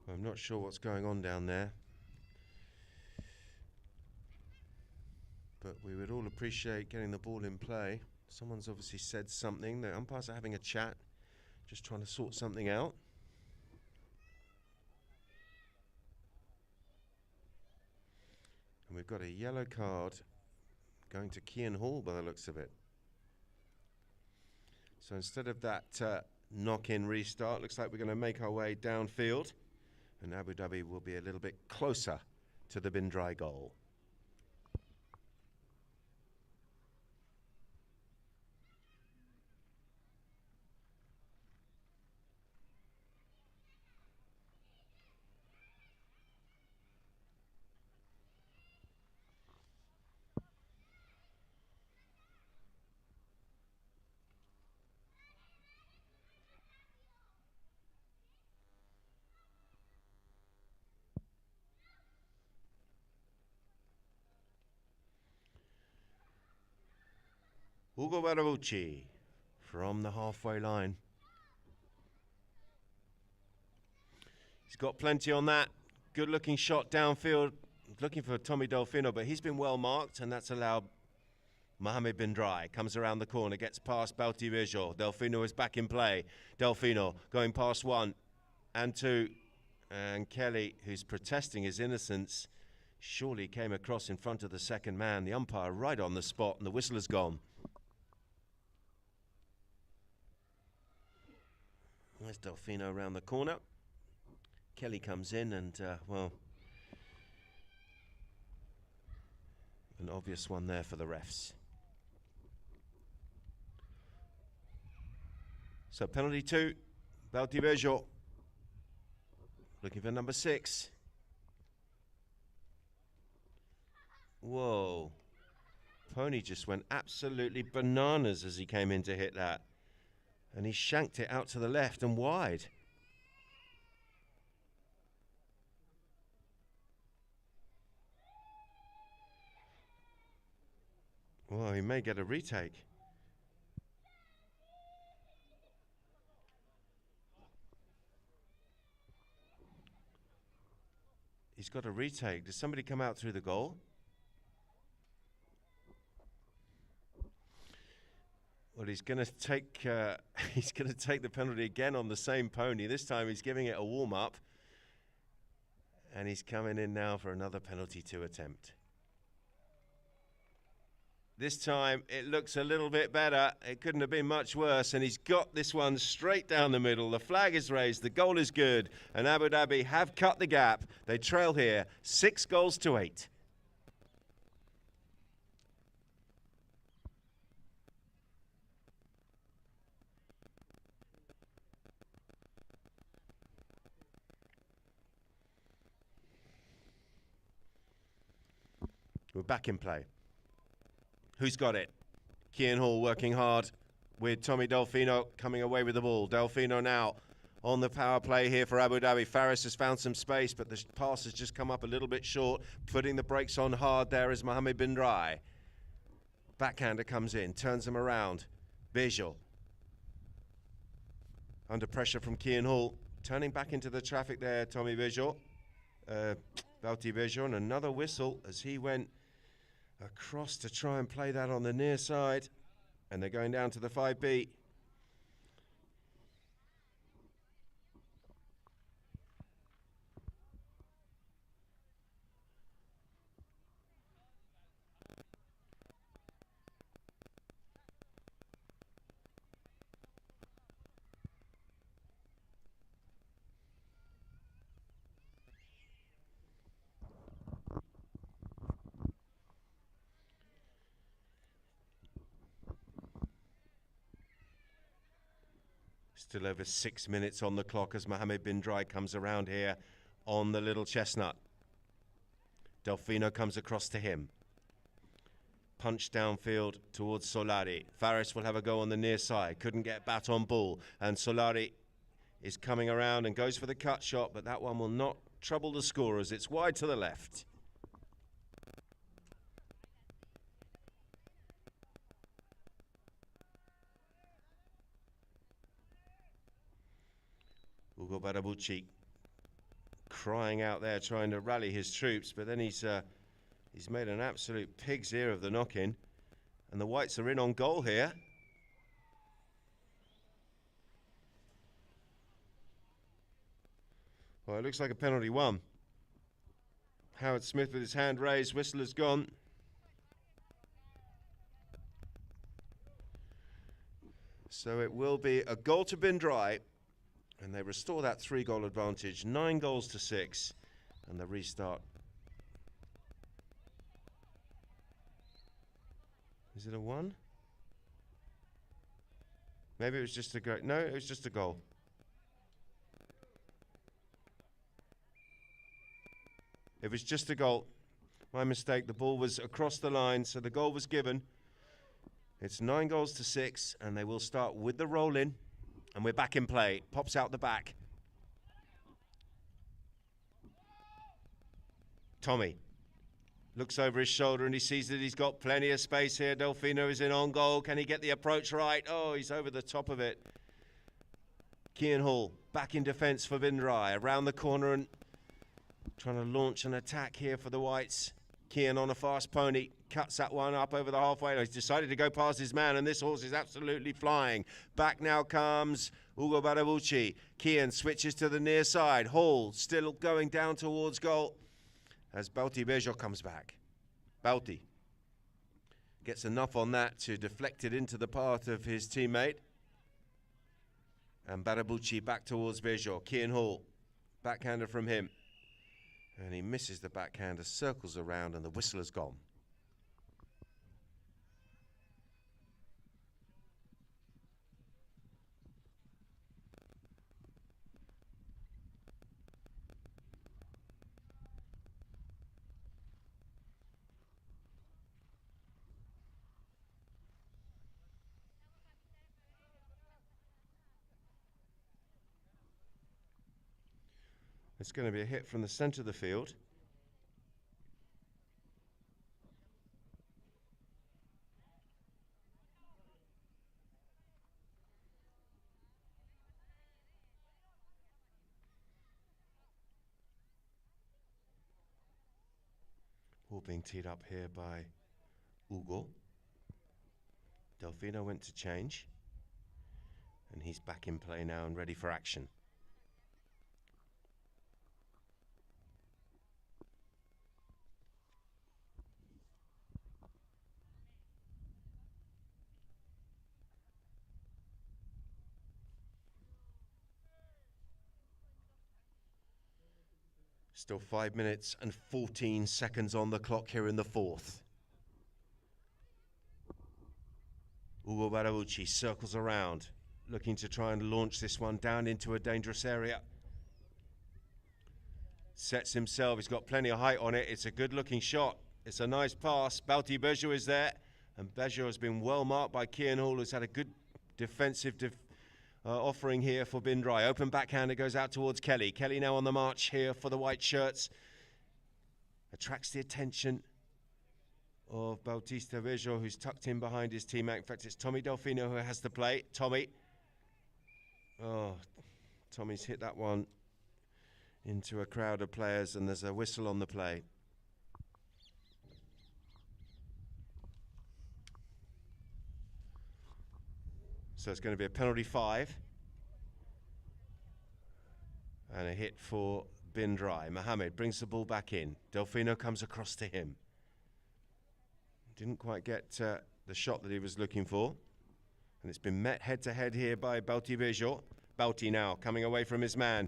I'm not sure what's going on down there, but we would all appreciate getting the ball in play. Someone's obviously said something. The umpires are having a chat, just trying to sort something out. And we've got a yellow card going to Kian Hall by the looks of it. So instead of that knock-in restart, looks like we're going to make our way downfield. And Abu Dhabi will be a little bit closer to the bin Drai goal. Ugo Barabucci from the halfway line. He's got plenty on that. Good looking shot downfield. Looking for Tommy Delfino, but he's been well marked, and that's allowed Mohammed bin Drai. Comes around the corner, gets past Baltivejo. Delfino is back in play. Delfino going past 1 and 2. And Kelly, who's protesting his innocence, surely came across in front of the second man. The umpire right on the spot, and the whistle has gone. There's Delfino around the corner. Kelly comes in and, well, an obvious one there for the refs. So penalty 2, Baltivejo looking for number 6. Whoa. Pony just went absolutely bananas as he came in to hit that. And he shanked it out to the left and wide. Well, he may get a retake. He's got a retake. Does somebody come out through the goal? Well, he's going to take the penalty again on the same pony. This time he's giving it a warm-up. And he's coming in now for another penalty 2 attempt. This time it looks a little bit better. It couldn't have been much worse, and he's got this one straight down the middle. The flag is raised, the goal is good, and Abu Dhabi have cut the gap. They trail here 6-8. We're back in play. Who's got it? Kian Hall working hard with Tommy Delfino coming away with the ball. Delfino now on the power play here for Abu Dhabi. Faris has found some space, but the pass has just come up a little bit short. Putting the brakes on hard there is Mohammed bin Drai. Backhander comes in, turns him around. Bijol. Under pressure from Kian Hall. Turning back into the traffic there, Tommy Bijol. Bauti Bijol, and another whistle as he went across to try and play that on the near side, and they're going down to the 5B. Still over 6 minutes on the clock as Mohammed bin Drai comes around here on the little chestnut. Delfino comes across to him. Punch downfield towards Solari. Faris will have a go on the near side. Couldn't get bat on ball. And Solari is coming around and goes for the cut shot, but that one will not trouble the scorers. It's wide to the left. Ugo Barabucci crying out there, trying to rally his troops, but then he's made an absolute pig's ear of the knock-in, and the Whites are in on goal here. Well, it looks like a penalty one. Howard Smith with his hand raised, whistle has gone. So it will be a goal to bin Drai. And they restore that 3-goal advantage, 9-6, and the restart. Is it a 1? Maybe it was just a goal. No, it was just a goal. It was just a goal. My mistake. The ball was across the line, so the goal was given. It's 9-6, and they will start with the roll in. And we're back in play. Pops out the back. Tommy looks over his shoulder and he sees that he's got plenty of space here. Delfino is in on goal. Can he get the approach right? Oh, he's over the top of it. Kian Hall back in defence for bin Drai. Around the corner and trying to launch an attack here for the Whites. Kian on a fast pony. Cuts that one up over the halfway. He's decided to go past his man, and this horse is absolutely flying. Back now comes Ugo Barabucci. Kian switches to the near side. Hall still going down towards goal as Bauti Bijol comes back. Bauti gets enough on that to deflect it into the path of his teammate. And Barabucci back towards Bijol. Kian Hall, backhander from him. And he misses the backhander, circles around, and the whistle has gone. It's going to be a hit from the centre of the field. Ball being teed up here by Ugo. Delfino went to change. And he's back in play now and ready for action. Still 5 minutes and 14 seconds on the clock here in the fourth. Ugo Barabouchi circles around, looking to try and launch this one down into a dangerous area. Sets himself, he's got plenty of height on it. It's a good looking shot. It's a nice pass. Bauti Bejo is there, and Bejo has been well marked by Kian Hall, who's had a good defensive offering here for Bin Drai. Open backhand, it goes out towards Kelly. Kelly now on the march here for the white shirts. Attracts the attention of Bautista Bejo, who's tucked in behind his teammate. In fact, it's Tommy Delfino who has the play. Tommy. Oh, Tommy's hit that one into a crowd of players, and there's a whistle on the play. So it's going to be a penalty 5. And a hit for Bin Drai. Mohamed brings the ball back in. Delfino comes across to him. Didn't quite get the shot that he was looking for. And it's been met head-to-head here by Bauti Bejo. Bauti now coming away from his man.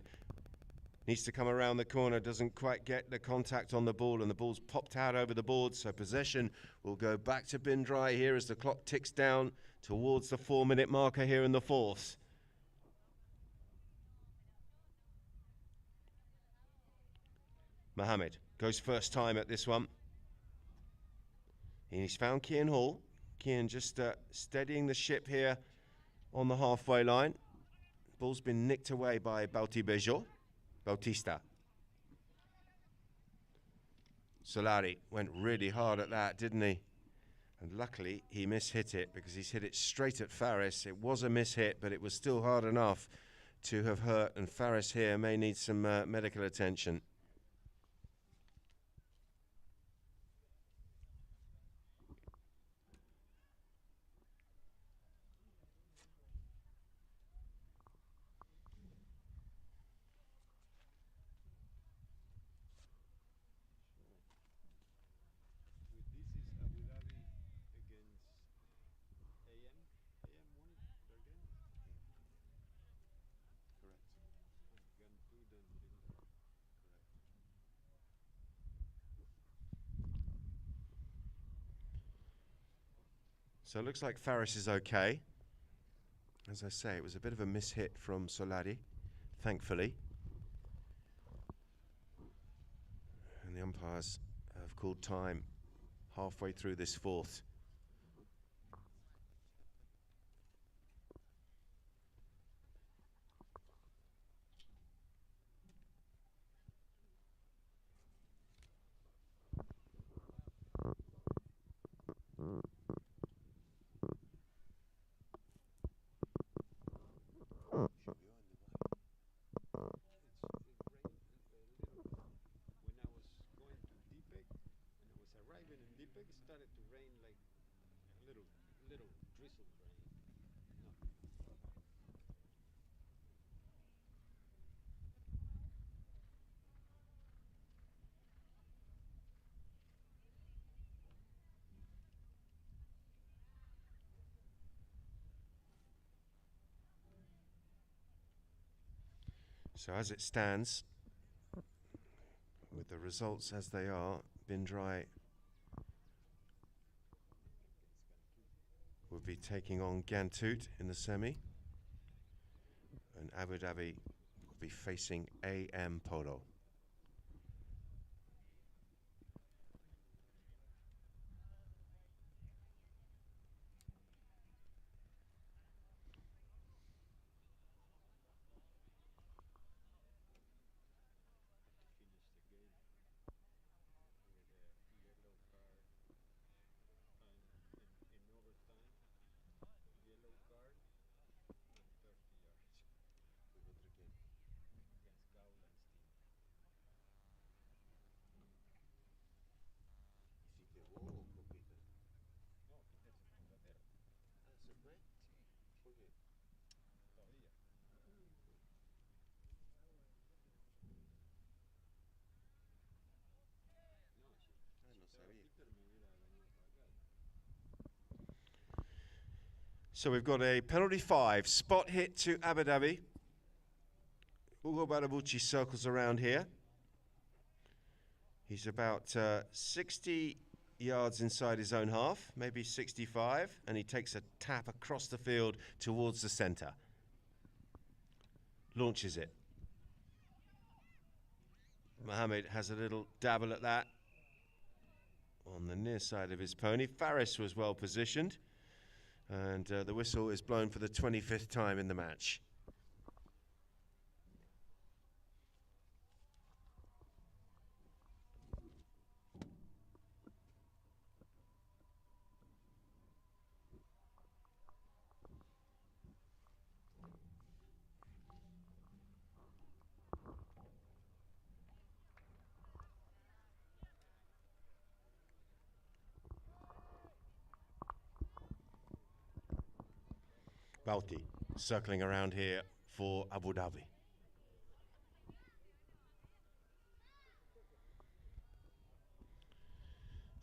Needs to come around the corner, doesn't quite get the contact on the ball, and the ball's popped out over the board, so possession will go back to Bin Drai here as the clock ticks down towards the 4-minute marker here in the fourth. Mohamed goes first time at this one. And he's found Kian Hall. Kian just steadying the ship here on the halfway line. Ball's been nicked away by Bauti Bejo. Bautista. Solari went really hard at that, didn't he? And luckily he mishit it, because he's hit it straight at Faris. It was a mishit, but it was still hard enough to have hurt, and Faris here may need some medical attention. So it looks like Faris is okay. As I say, it was a bit of a mishit from Solari, thankfully. And the umpires have called time halfway through this fourth. It started to rain like a little drizzle rain. So as it stands, with the results as they are, Bin Drai will be taking on Ghantoot in the semi, and Abu Dhabi will be facing AM Polo. So we've got a penalty 5, spot hit to Abu Dhabi. Ugo Barabouchi circles around here. He's about 60 yards inside his own half, maybe 65, and he takes a tap across the field towards the centre. Launches it. Mohammed has a little dabble at that on the near side of his pony. Faris was well positioned, and the whistle is blown for the 25th time in the match. Balti circling around here for Abu Dhabi.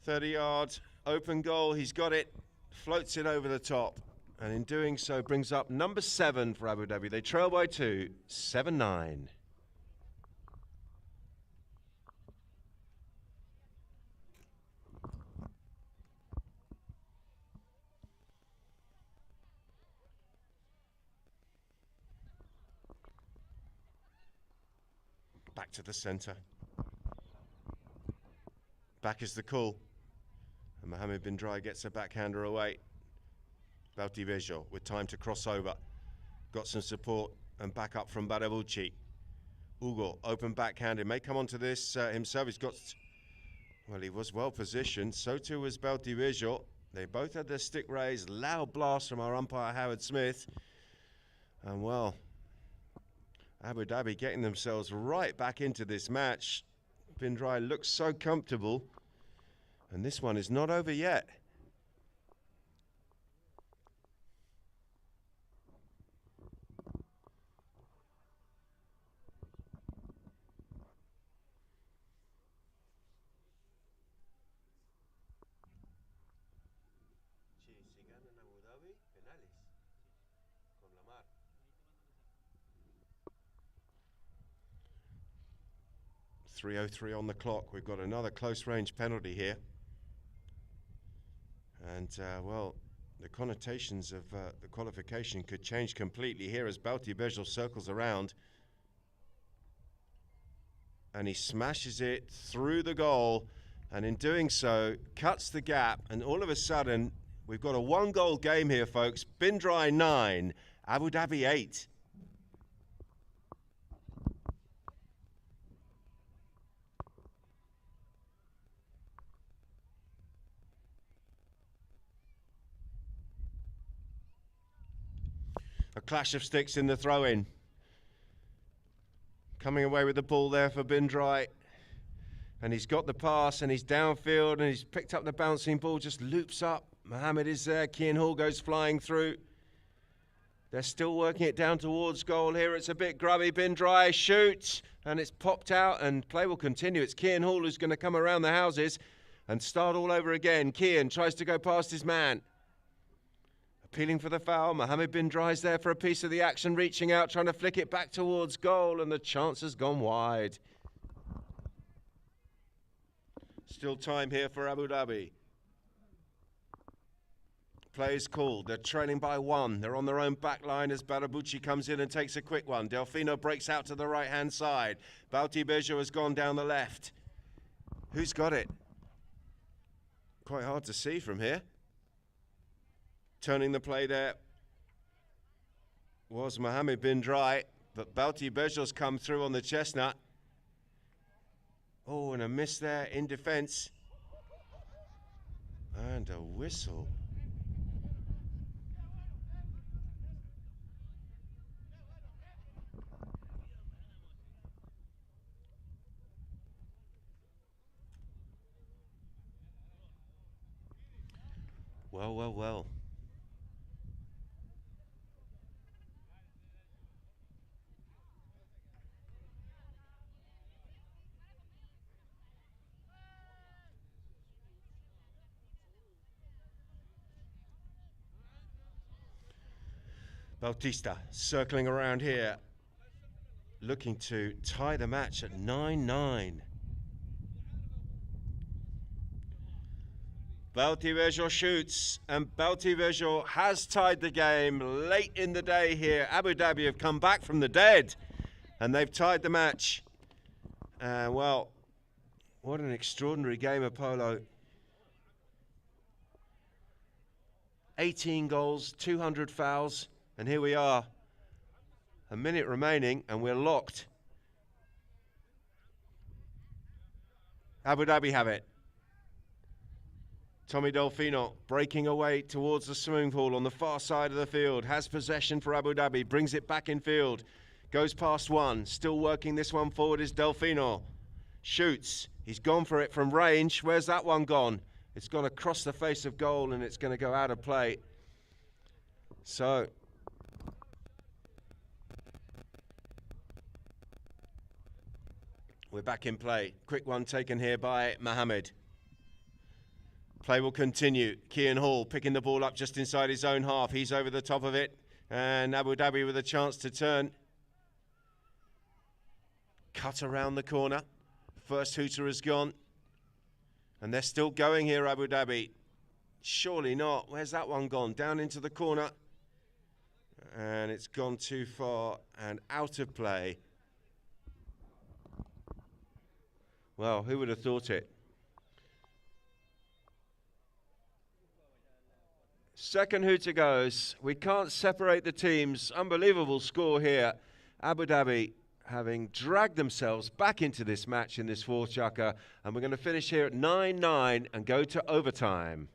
"30 yards, open goal, he's got it, floats it over the top, and in doing so brings up number 7 for Abu Dhabi. They trail by 2, 7-9. Back to the centre. Back is the call. And Mohammed bin Drai gets a backhander away. Balti Bejo with time to cross over. Got some support and back up from Barabucci. Ugo, open backhanded, may come onto this himself. He's got, well, he was well positioned. So too was Balti Bejo. They both had their stick raised. Loud blast from our umpire, Howard Smith. And well, Abu Dhabi getting themselves right back into this match. Bin Drai looks so comfortable, and this one is not over yet. Si ganan Abu Dhabi, penales con la mar. 3:03 on the clock. We've got another close range penalty here. And, well, the connotations of the qualification could change completely here as Balti Bejo circles around. And he smashes it through the goal. And in doing so, cuts the gap. And all of a sudden, we've got a 1-goal game here, folks. Bin Drai 9, Abu Dhabi 8. A clash of sticks in the throw-in. Coming away with the ball there for Bin Drai. And he's got the pass and he's downfield and he's picked up the bouncing ball, just loops up. Mohammed is there. Kian Hall goes flying through. They're still working it down towards goal here. It's a bit grubby. Bin Drai shoots and it's popped out and play will continue. It's Kian Hall who's going to come around the houses and start all over again. Kian tries to go past his man. Appealing for the foul. Mohammed bin Drai's there for a piece of the action, reaching out, trying to flick it back towards goal, and the chance has gone wide. Still time here for Abu Dhabi. Play is called. They're trailing by 1. They're on their own back line as Barabucci comes in and takes a quick one. Delfino breaks out to the right-hand side. Balti Bejo has gone down the left. Who's got it? Quite hard to see from here. Turning the play there was Mohammed bin Drai, but Balti Bejo's come through on the chestnut. Oh, and a miss there in defence. And a whistle. Well, well, well. Bautista circling around here, looking to tie the match at 9-9. Beltivejo shoots, and Beltivejo has tied the game late in the day here. Abu Dhabi have come back from the dead, and they've tied the match. Well, what an extraordinary game of polo. 18 goals, 200 fouls, and here we are. A minute remaining, and we're locked. Abu Dhabi have it. Tommy Delfino breaking away towards the swimming pool on the far side of the field. Has possession for Abu Dhabi, brings it back in field. Goes past one, still working this one forward is Delfino. Shoots, he's gone for it from range. Where's that one gone? It's gone across the face of goal and it's going to go out of play. So, we're back in play. Quick one taken here by Mohammed. Play will continue. Kian Hall picking the ball up just inside his own half. He's over the top of it. And Abu Dhabi with a chance to turn. Cut around the corner. First hooter has gone. And they're still going here, Abu Dhabi. Surely not. Where's that one gone? Down into the corner. And it's gone too far and out of play. Well, who would have thought it? Second hooter goes. We can't separate the teams. Unbelievable score here. Abu Dhabi having dragged themselves back into this match in this fourth chukka. And we're going to finish here at 9-9 and go to overtime.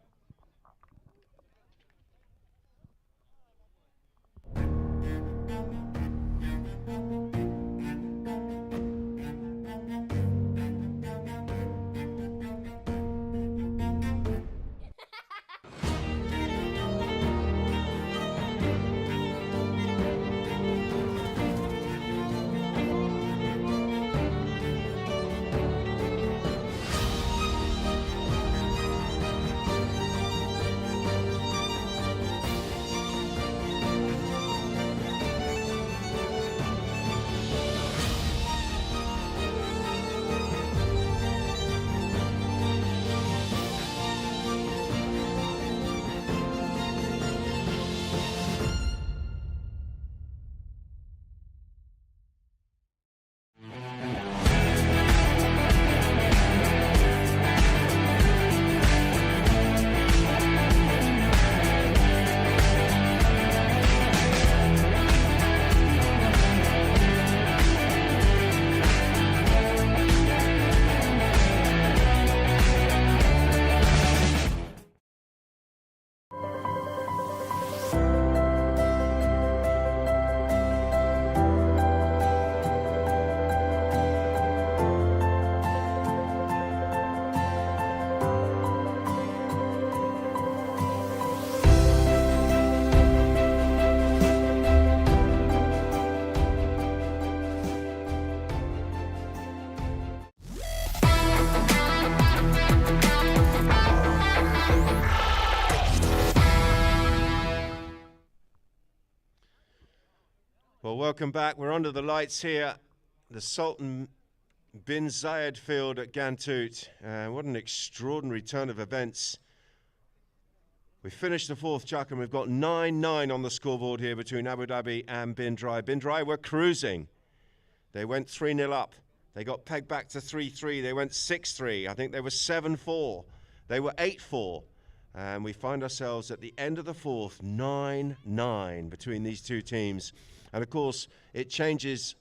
Well, welcome back. We're under the lights here. The Sultan bin Zayed field at Ghantoot. What an extraordinary turn of events. We finished the fourth chukka and we've got 9-9 on the scoreboard here between Abu Dhabi and Bin Drai. Bin Drai were cruising. They went 3-0 up. They got pegged back to 3-3. They went 6-3. I think they were 7-4. They were 8-4. And we find ourselves at the end of the fourth, 9-9 between these two teams. And of course, it changes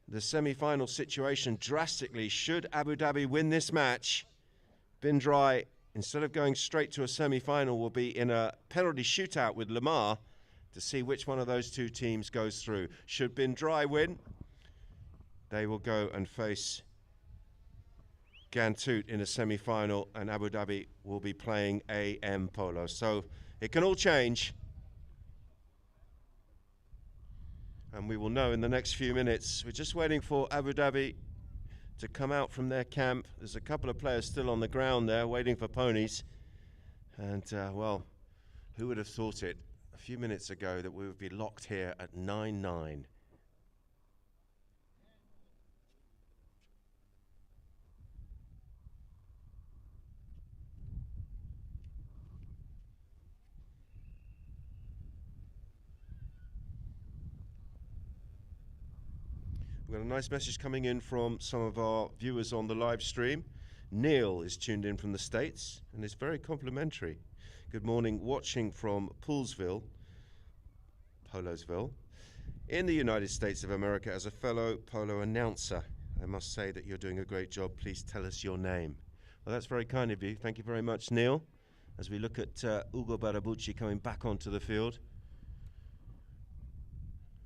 the semi-final situation drastically. Should Abu Dhabi win this match, Bin Drai, instead of going straight to a semi-final, will be in a penalty shootout with Lamar to see which one of those two teams goes through. Should Bin Drai win, they will go and face Ghantoot in a semi-final, and Abu Dhabi will be playing AM Polo. So it can all change. And we will know in the next few minutes. We're just waiting for Abu Dhabi to come out from their camp. There's a couple of players still on the ground there waiting for ponies. And, well, who would have thought it a few minutes ago that we would be locked here at 9-9. got a nice message coming in from some of our viewers on the live stream. Neil is tuned in from the States and is very complimentary. Good morning, watching from Poolsville, Polosville, in the United States of America as a fellow polo announcer. I must say that you're doing a great job. Please tell us your name. Well, that's very kind of you. Thank you very much, Neil. As we look at Ugo Barabucci coming back onto the field.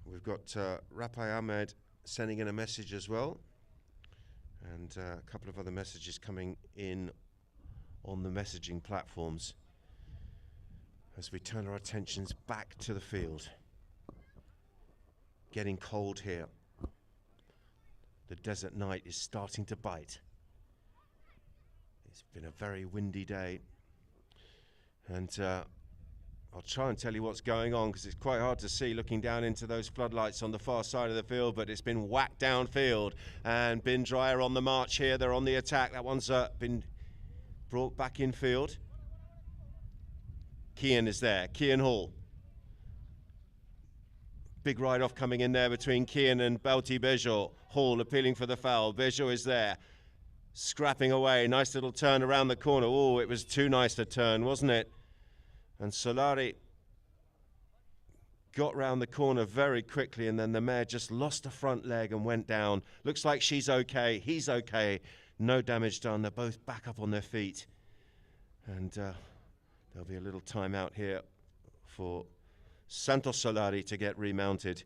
We've got Rapai Ahmed sending in a message as well. And a couple of other messages coming in on the messaging platforms as we turn our attentions back to the field. Getting cold here. The desert night is starting to bite. It's been a very windy day. And I'll try and tell you what's going on because it's quite hard to see looking down into those floodlights on the far side of the field, but it's been whacked downfield. And Drai are on the march here. They're on the attack. That one's been brought back in field. Kian is there. Kian Hall. Big ride-off coming in there between Kian and Belti Bejo. Hall appealing for the foul. Bejo is there. Scrapping away. Nice little turn around the corner. Oh, it was too nice a turn, wasn't it? And Solari got round the corner very quickly, and then the mare just lost a front leg and went down. Looks like she's okay. He's okay. No damage done. They're both back up on their feet. And there'll be a little timeout here for Santos Solari to get remounted.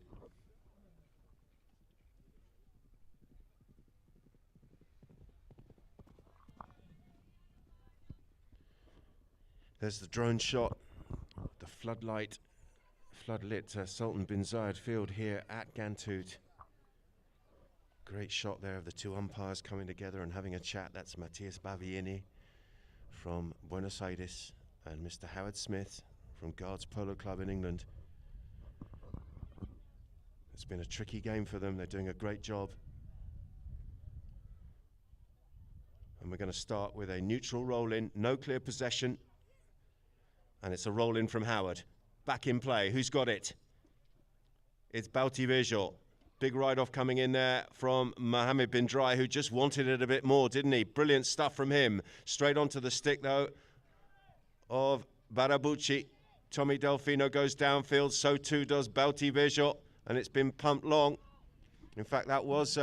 There's the drone shot, the floodlit Sultan bin Zayed field here at Ghantoot. Great shot there of the two umpires coming together and having a chat. That's Matthias Bavieni from Buenos Aires and Mr. Howard Smith from Guards Polo Club in England. It's been a tricky game for them. They're doing a great job. And we're going to start with a neutral roll-in, no clear possession. And it's a roll-in from Howard. Back in play. Who's got it? It's Belti Bejo. Big ride-off coming in there from Mohammed bin Drai, who just wanted it a bit more, didn't he? Brilliant stuff from him. Straight onto the stick, though, of Barabucci. Tommy Delfino goes downfield. So too does Belti Bejo. And it's been pumped long. In fact, that was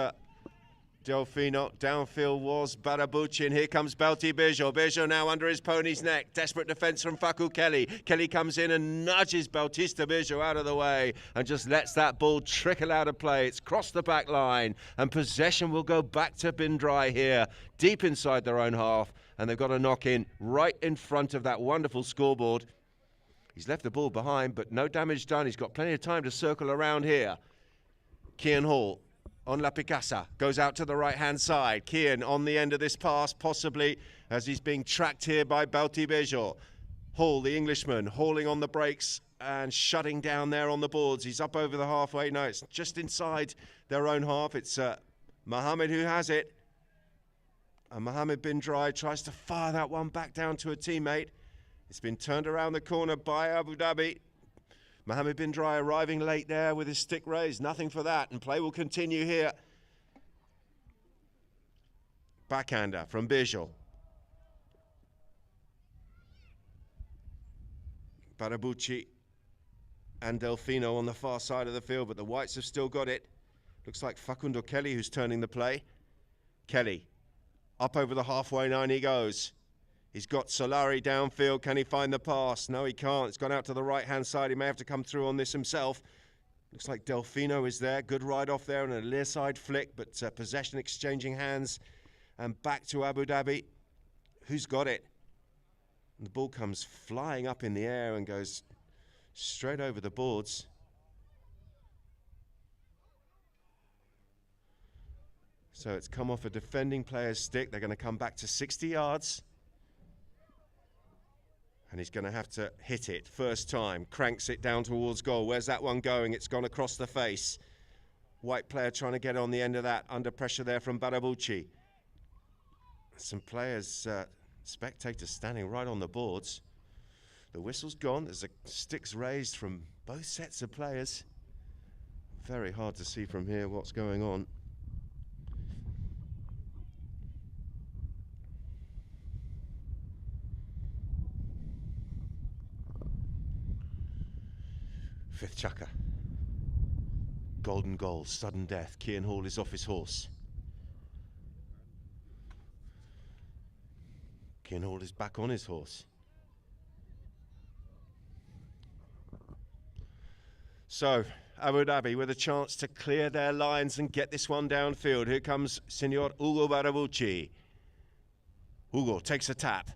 Delfino. Downfield was Barabucci, and here comes Belti Bejo. Bejo now under his pony's neck. Desperate defense from Faku Kelly. Kelly comes in and nudges Bautista Bejo out of the way and just lets that ball trickle out of play. It's crossed the back line, and possession will go back to bin Drai here, deep inside their own half, and they've got a knock in right in front of that wonderful scoreboard. He's left the ball behind, but no damage done. He's got plenty of time to circle around here. Kian Hall on La Picasa, goes out to the right-hand side. Kian on the end of this pass, possibly, as he's being tracked here by Belti Bejo. Hall, the Englishman, hauling on the brakes and shutting down there on the boards. He's up over the halfway. No, it's just inside their own half. It's Mohammed who has it. And Mohammed bin Drai tries to fire that one back down to a teammate. It's been turned around the corner by Abu Dhabi. Mohammed bin Drai arriving late there with his stick raised. Nothing for that, and play will continue here. Backhander from Bejo. Barabucci and Delfino on the far side of the field, but the whites have still got it. Looks like Facundo Kelly who's turning the play. Kelly, up over the halfway line he goes. He's got Solari downfield. Can he find the pass? No, he can't. It's gone out to the right-hand side. He may have to come through on this himself. Looks like Delfino is there. Good ride off there and a near side flick, but possession exchanging hands. And back to Abu Dhabi. Who's got it? And the ball comes flying up in the air and goes straight over the boards. So it's come off a defending player's stick. They're going to come back to 60 yards. And he's going to have to hit it first time. Cranks it down towards goal. Where's that one going? It's gone across the face. White player trying to get on the end of that. Under pressure there from Barabucci. Some players, spectators standing right on the boards. The whistle's gone. There's sticks raised from both sets of players. Very hard to see from here what's going on. Fifth chukker. Golden goal, sudden death. Kian Hall is off his horse. Kian Hall is back on his horse. So, Abu Dhabi with a chance to clear their lines and get this one downfield. Here comes Senor Hugo Barabucci. Hugo takes a tap.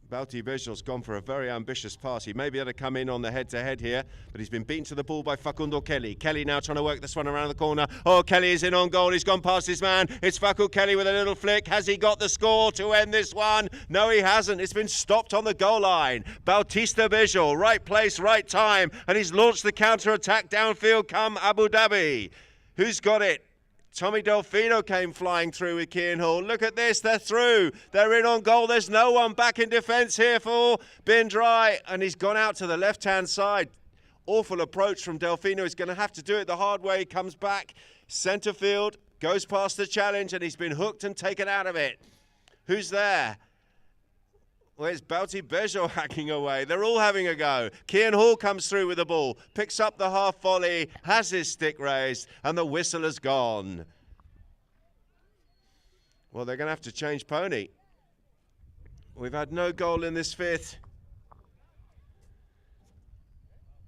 Bauti Bejo's gone for a very ambitious pass. He may be able to come in on the head-to-head here, but he's been beaten to the ball by Facundo Kelly. Kelly now trying to work this one around the corner. Oh, Kelly is in on goal. He's gone past his man. It's Facu Kelly with a little flick. Has he got the score to end this one? No, he hasn't. It's been stopped on the goal line. Bautista Bejo, right place, right time, and he's launched the counter-attack downfield. Come Abu Dhabi. Who's got it? Tommy Delfino came flying through with Kian Hall. Look at this, they're through. They're in on goal. There's no one back in defence here for Bin Drai. And he's gone out to the left-hand side. Awful approach from Delfino. He's going to have to do it the hard way. He comes back, centre field, goes past the challenge, and he's been hooked and taken out of it. Who's there? Well, it's Bauti Bejo hacking away. They're all having a go. Kian Hall comes through with the ball, picks up the half volley, has his stick raised, and the whistle has gone. Well, they're going to have to change pony. We've had no goal in this fifth.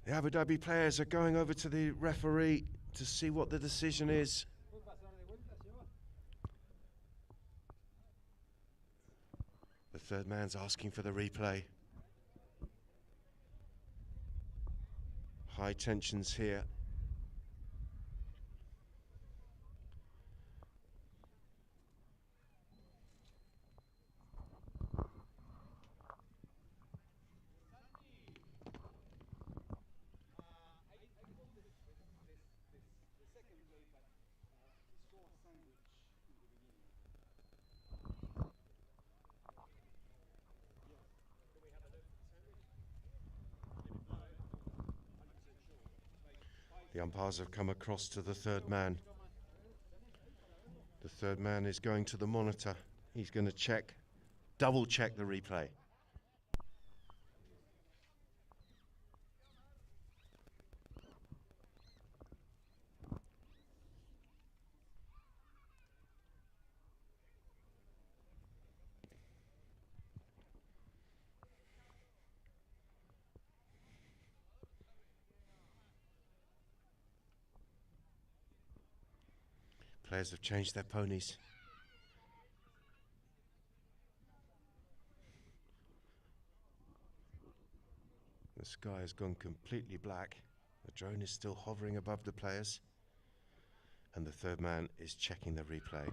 The Abu Dhabi players are going over to the referee to see what the decision is. The third man's asking for the replay. High tensions here. The umpires have come across to the third man. The third man is going to the monitor. He's going to check, double check the replay. Players have changed their ponies. The sky has gone completely black. The drone is still hovering above the players. And the third man is checking the replay.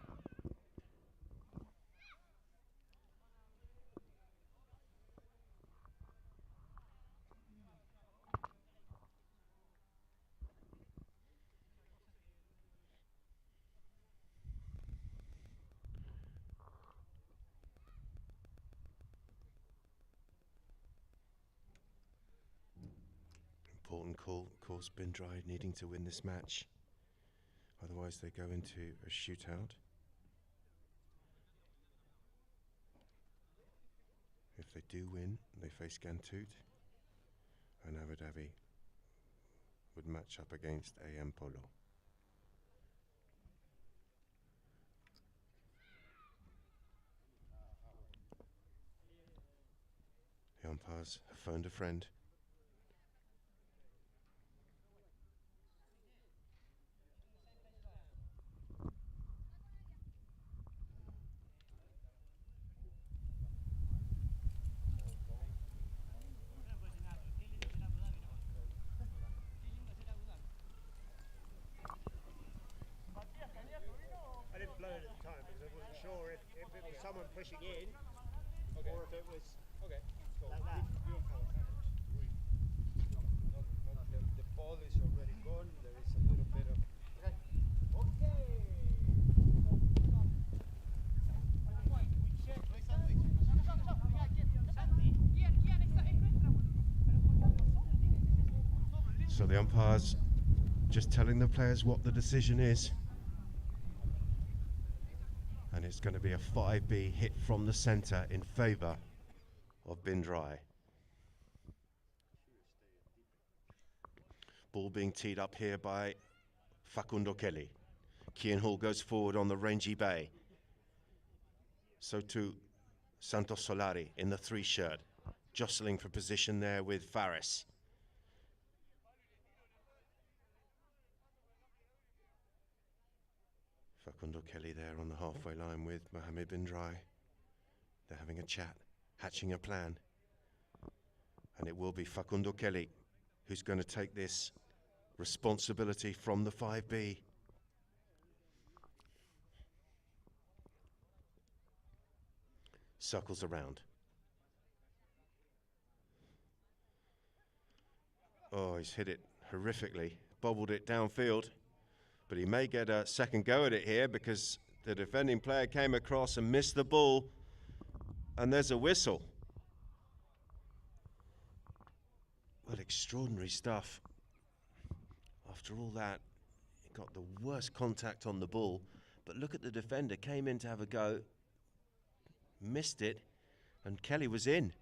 Important call, of course, Bin Drai needing to win this match. Otherwise they go into a shootout. If they do win, they face Ghantoot, and Abu Dhabi would match up against AM Polo. The umpires have phoned a friend. I didn't blow it at the time because I wasn't sure if it was someone pushing in or if it was like that. The ball is already gone. There is a little bit of So the umpires just telling the players what the decision is. And it's going to be a 5B hit from the centre in favour of Bin Drai. Ball being teed up here by Facundo Kelly. Kian Hall goes forward on the rangy bay. So too Santos Solari in the 3 shirt, jostling for position there with Faris. Facundo Kelly there on the halfway line with Mohammed bin Drai. They're having a chat, hatching a plan. And it will be Facundo Kelly who's going to take this responsibility from the 5B. Circles around. Oh, he's hit it horrifically, bobbled it downfield, but he may get a second go at it here because the defending player came across and missed the ball, and there's a whistle. Well, extraordinary stuff. After all that, he got the worst contact on the ball, but look at the defender, came in to have a go, missed it, and Kelly was in.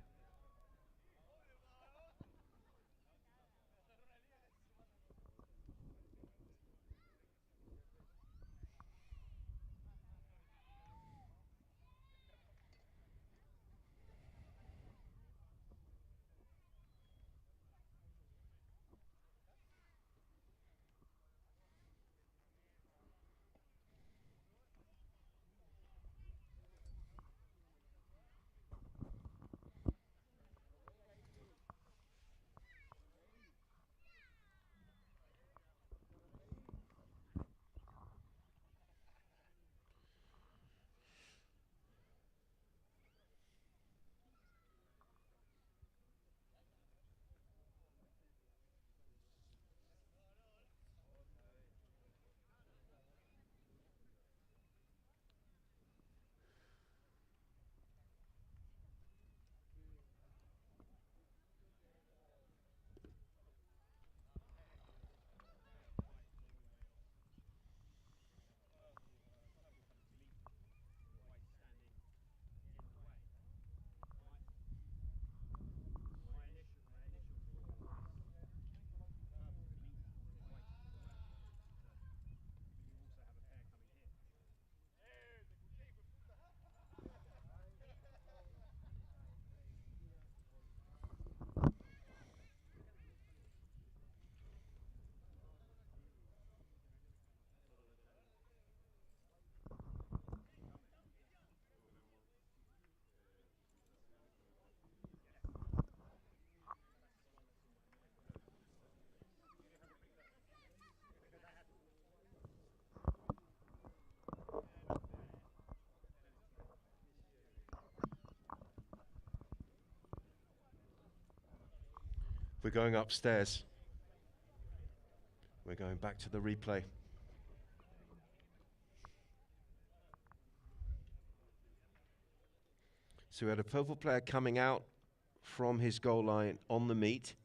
We're going upstairs. We're going back to the replay. So we had a purple player coming out from his goal line on the meet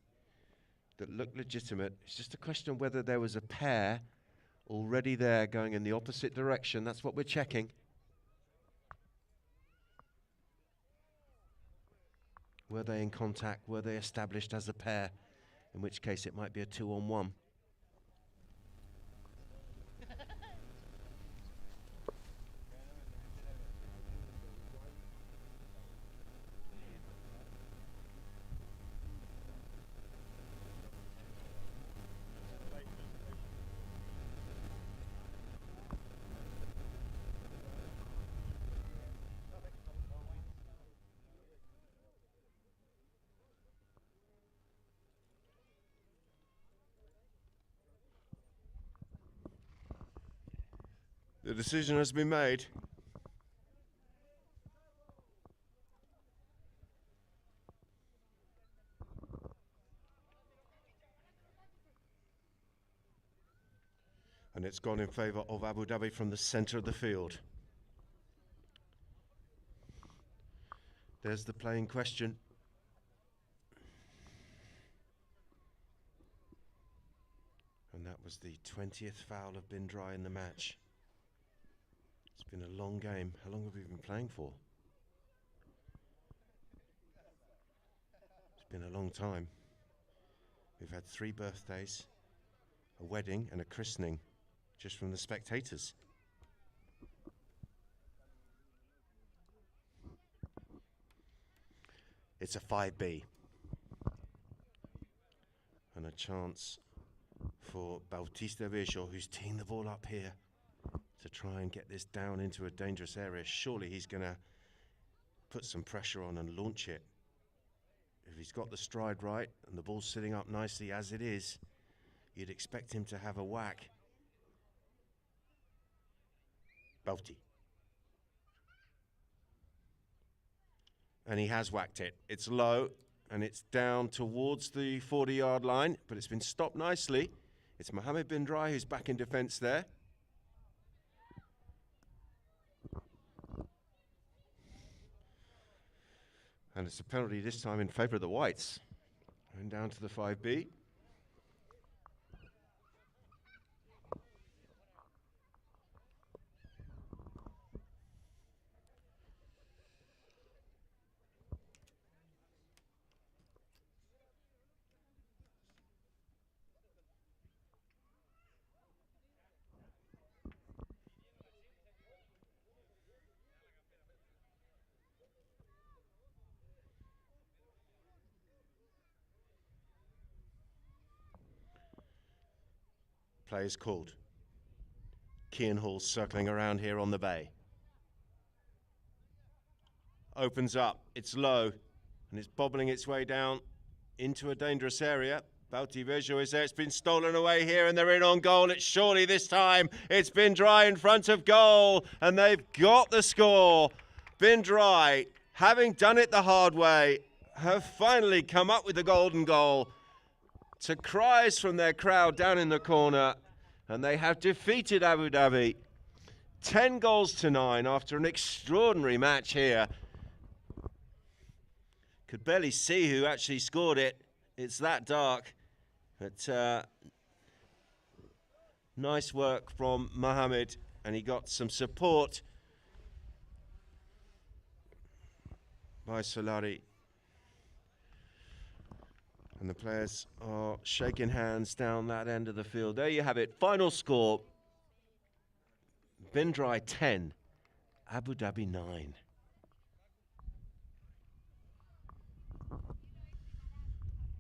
that looked legitimate. It's just a question of whether there was a pair already there going in the opposite direction. That's what we're checking. Were they in contact? Were they established as a pair? In which case it might be a 2-on-1. The decision has been made. And it's gone in favour of Abu Dhabi from the centre of the field. There's the play in question. And that was the 20th foul of bin Drai in the match. It's been a long game. How long have we been playing for? It's been a long time. We've had 3 birthdays, a wedding and a christening just from the spectators. It's a 5B. And a chance for Bautista Viejo, who's teeing the ball up here, to try and get this down into a dangerous area. Surely he's going to put some pressure on and launch it. If he's got the stride right and the ball's sitting up nicely as it is, you'd expect him to have a whack. Bauti. And he has whacked it. It's low and it's down towards the 40-yard line, but it's been stopped nicely. It's Mohammed bin Drai who's back in defence there. And it's a penalty this time in favour of the Whites. And down to the 5B. Play is called. Kian Hall circling around here on the bay. Opens up, it's low, and it's bobbling its way down into a dangerous area. Bauti Viejo is there, it's been stolen away here and they're in on goal. It's surely this time, it's bin Drai in front of goal and they've got the score. Bin Drai, having done it the hard way, have finally come up with the golden goal. To cries from their crowd down in the corner, and they have defeated Abu Dhabi 10 goals to 9 after an extraordinary match here. Could barely see who actually scored it. It's that dark. But nice work from Mohammed, and he got some support by Solari. And the players are shaking hands down that end of the field. There you have it. Final score. Bin Drai 10, Abu Dhabi 9.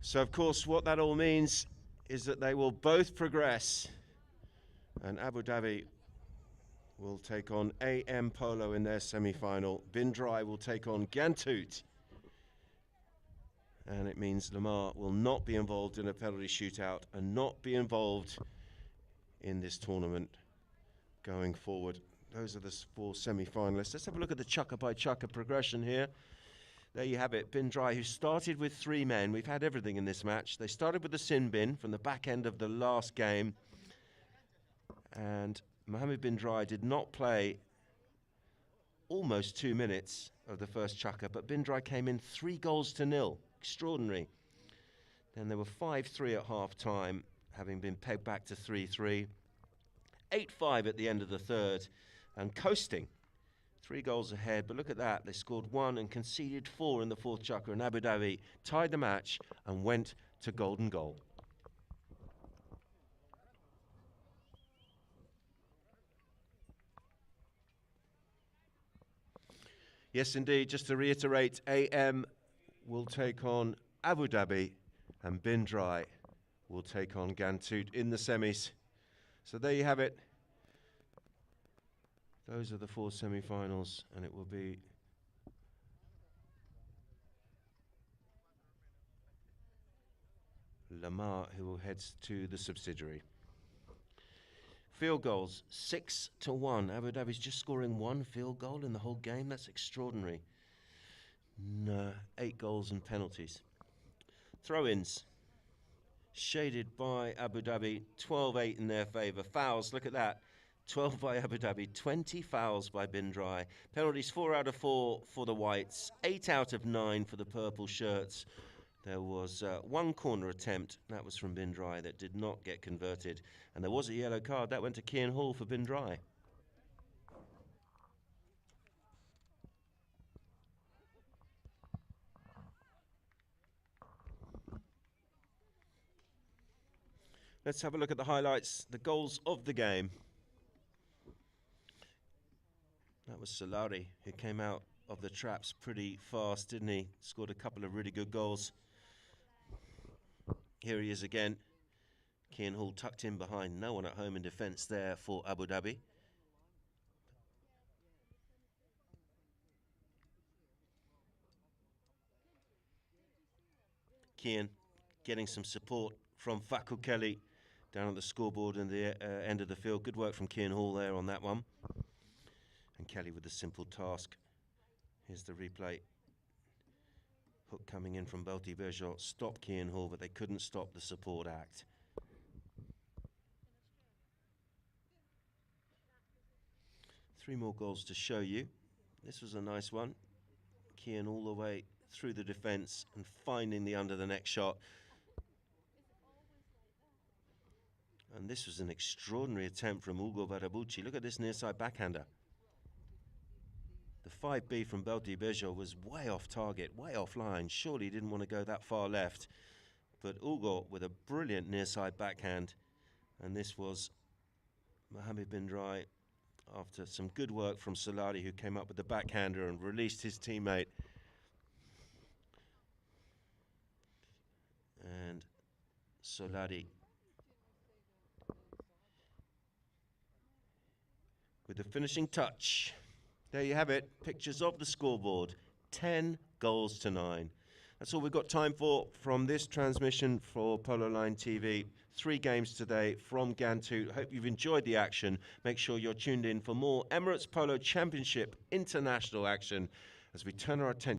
So, of course, what that all means is that they will both progress. And Abu Dhabi will take on AM Polo in their semi-final. Bin Drai will take on Ghantoot. And it means Lamar will not be involved in a penalty shootout and not be involved in this tournament going forward. Those are the 4 semi-finalists. Let's have a look at the chukker-by-chukker progression here. There you have it. Bin Drai, who started with 3 men. We've had everything in this match. They started with the sin bin from the back end of the last game. And Mohammed bin Drai did not play almost 2 minutes of the first chukker, but bin Drai came in 3 goals to 0. Extraordinary. Then there were 5-3 at half-time, having been pegged back to 3-3. 8-5 at the end of the third, and coasting. 3 goals ahead, but look at that. They scored 1 and conceded 4 in the fourth chukker, and Abu Dhabi tied the match and went to golden goal. Yes, indeed, just to reiterate, AM will take on Abu Dhabi and Bin Drai will take on Ghantoot in the semis. So there you have it. Those are the 4 semi-finals, and it will be Lamar who will head to the subsidiary. Field goals, 6-1. Abu Dhabi's just scoring 1 field goal in the whole game. That's extraordinary. 8 goals and penalties. Throw-ins, shaded by Abu Dhabi, 12-8 in their favour. Fouls, look at that, 12 by Abu Dhabi, 20 fouls by Bin Drai. Penalties, 4 out of 4 for the Whites, 8 out of 9 for the purple shirts. There was 1 corner attempt, that was from Bin Drai, that did not get converted. And there was a yellow card, that went to Kian Hall for Bin Drai. Let's have a look at the highlights, the goals of the game. That was Solari, who came out of the traps pretty fast, didn't he? Scored a couple of really good goals. Here he is again. Kian Hall tucked in behind, no one at home in defence there for Abu Dhabi. Kian getting some support from Faku Kelly down at the scoreboard in the end of the field. Good work from Kian Hall there on that one. And Kelly with a simple task. Here's the replay. Hook coming in from Belti Bergeron. Stopped Kian Hall, but they couldn't stop the support act. Three more goals to show you. This was a nice one. Kian all the way through the defence and finding the under the neck shot. And this was an extraordinary attempt from Ugo Barabucci. Look at this near side backhander. The 5B from Belti Bergeron was way off target, way offline. Surely he didn't want to go that far left. But Ugo with a brilliant near side backhand. And this was Mohammed bin Drai after some good work from Solari, who came up with the backhander and released his teammate. And Solari with the finishing touch. There you have it, pictures of the scoreboard, 10 goals to 9. That's all we've got time for from this transmission for Polo Line TV. 3 games today from Ghantoot. Hope you've enjoyed the action. Make sure you're tuned in for more Emirates Polo Championship international action as we turn our attention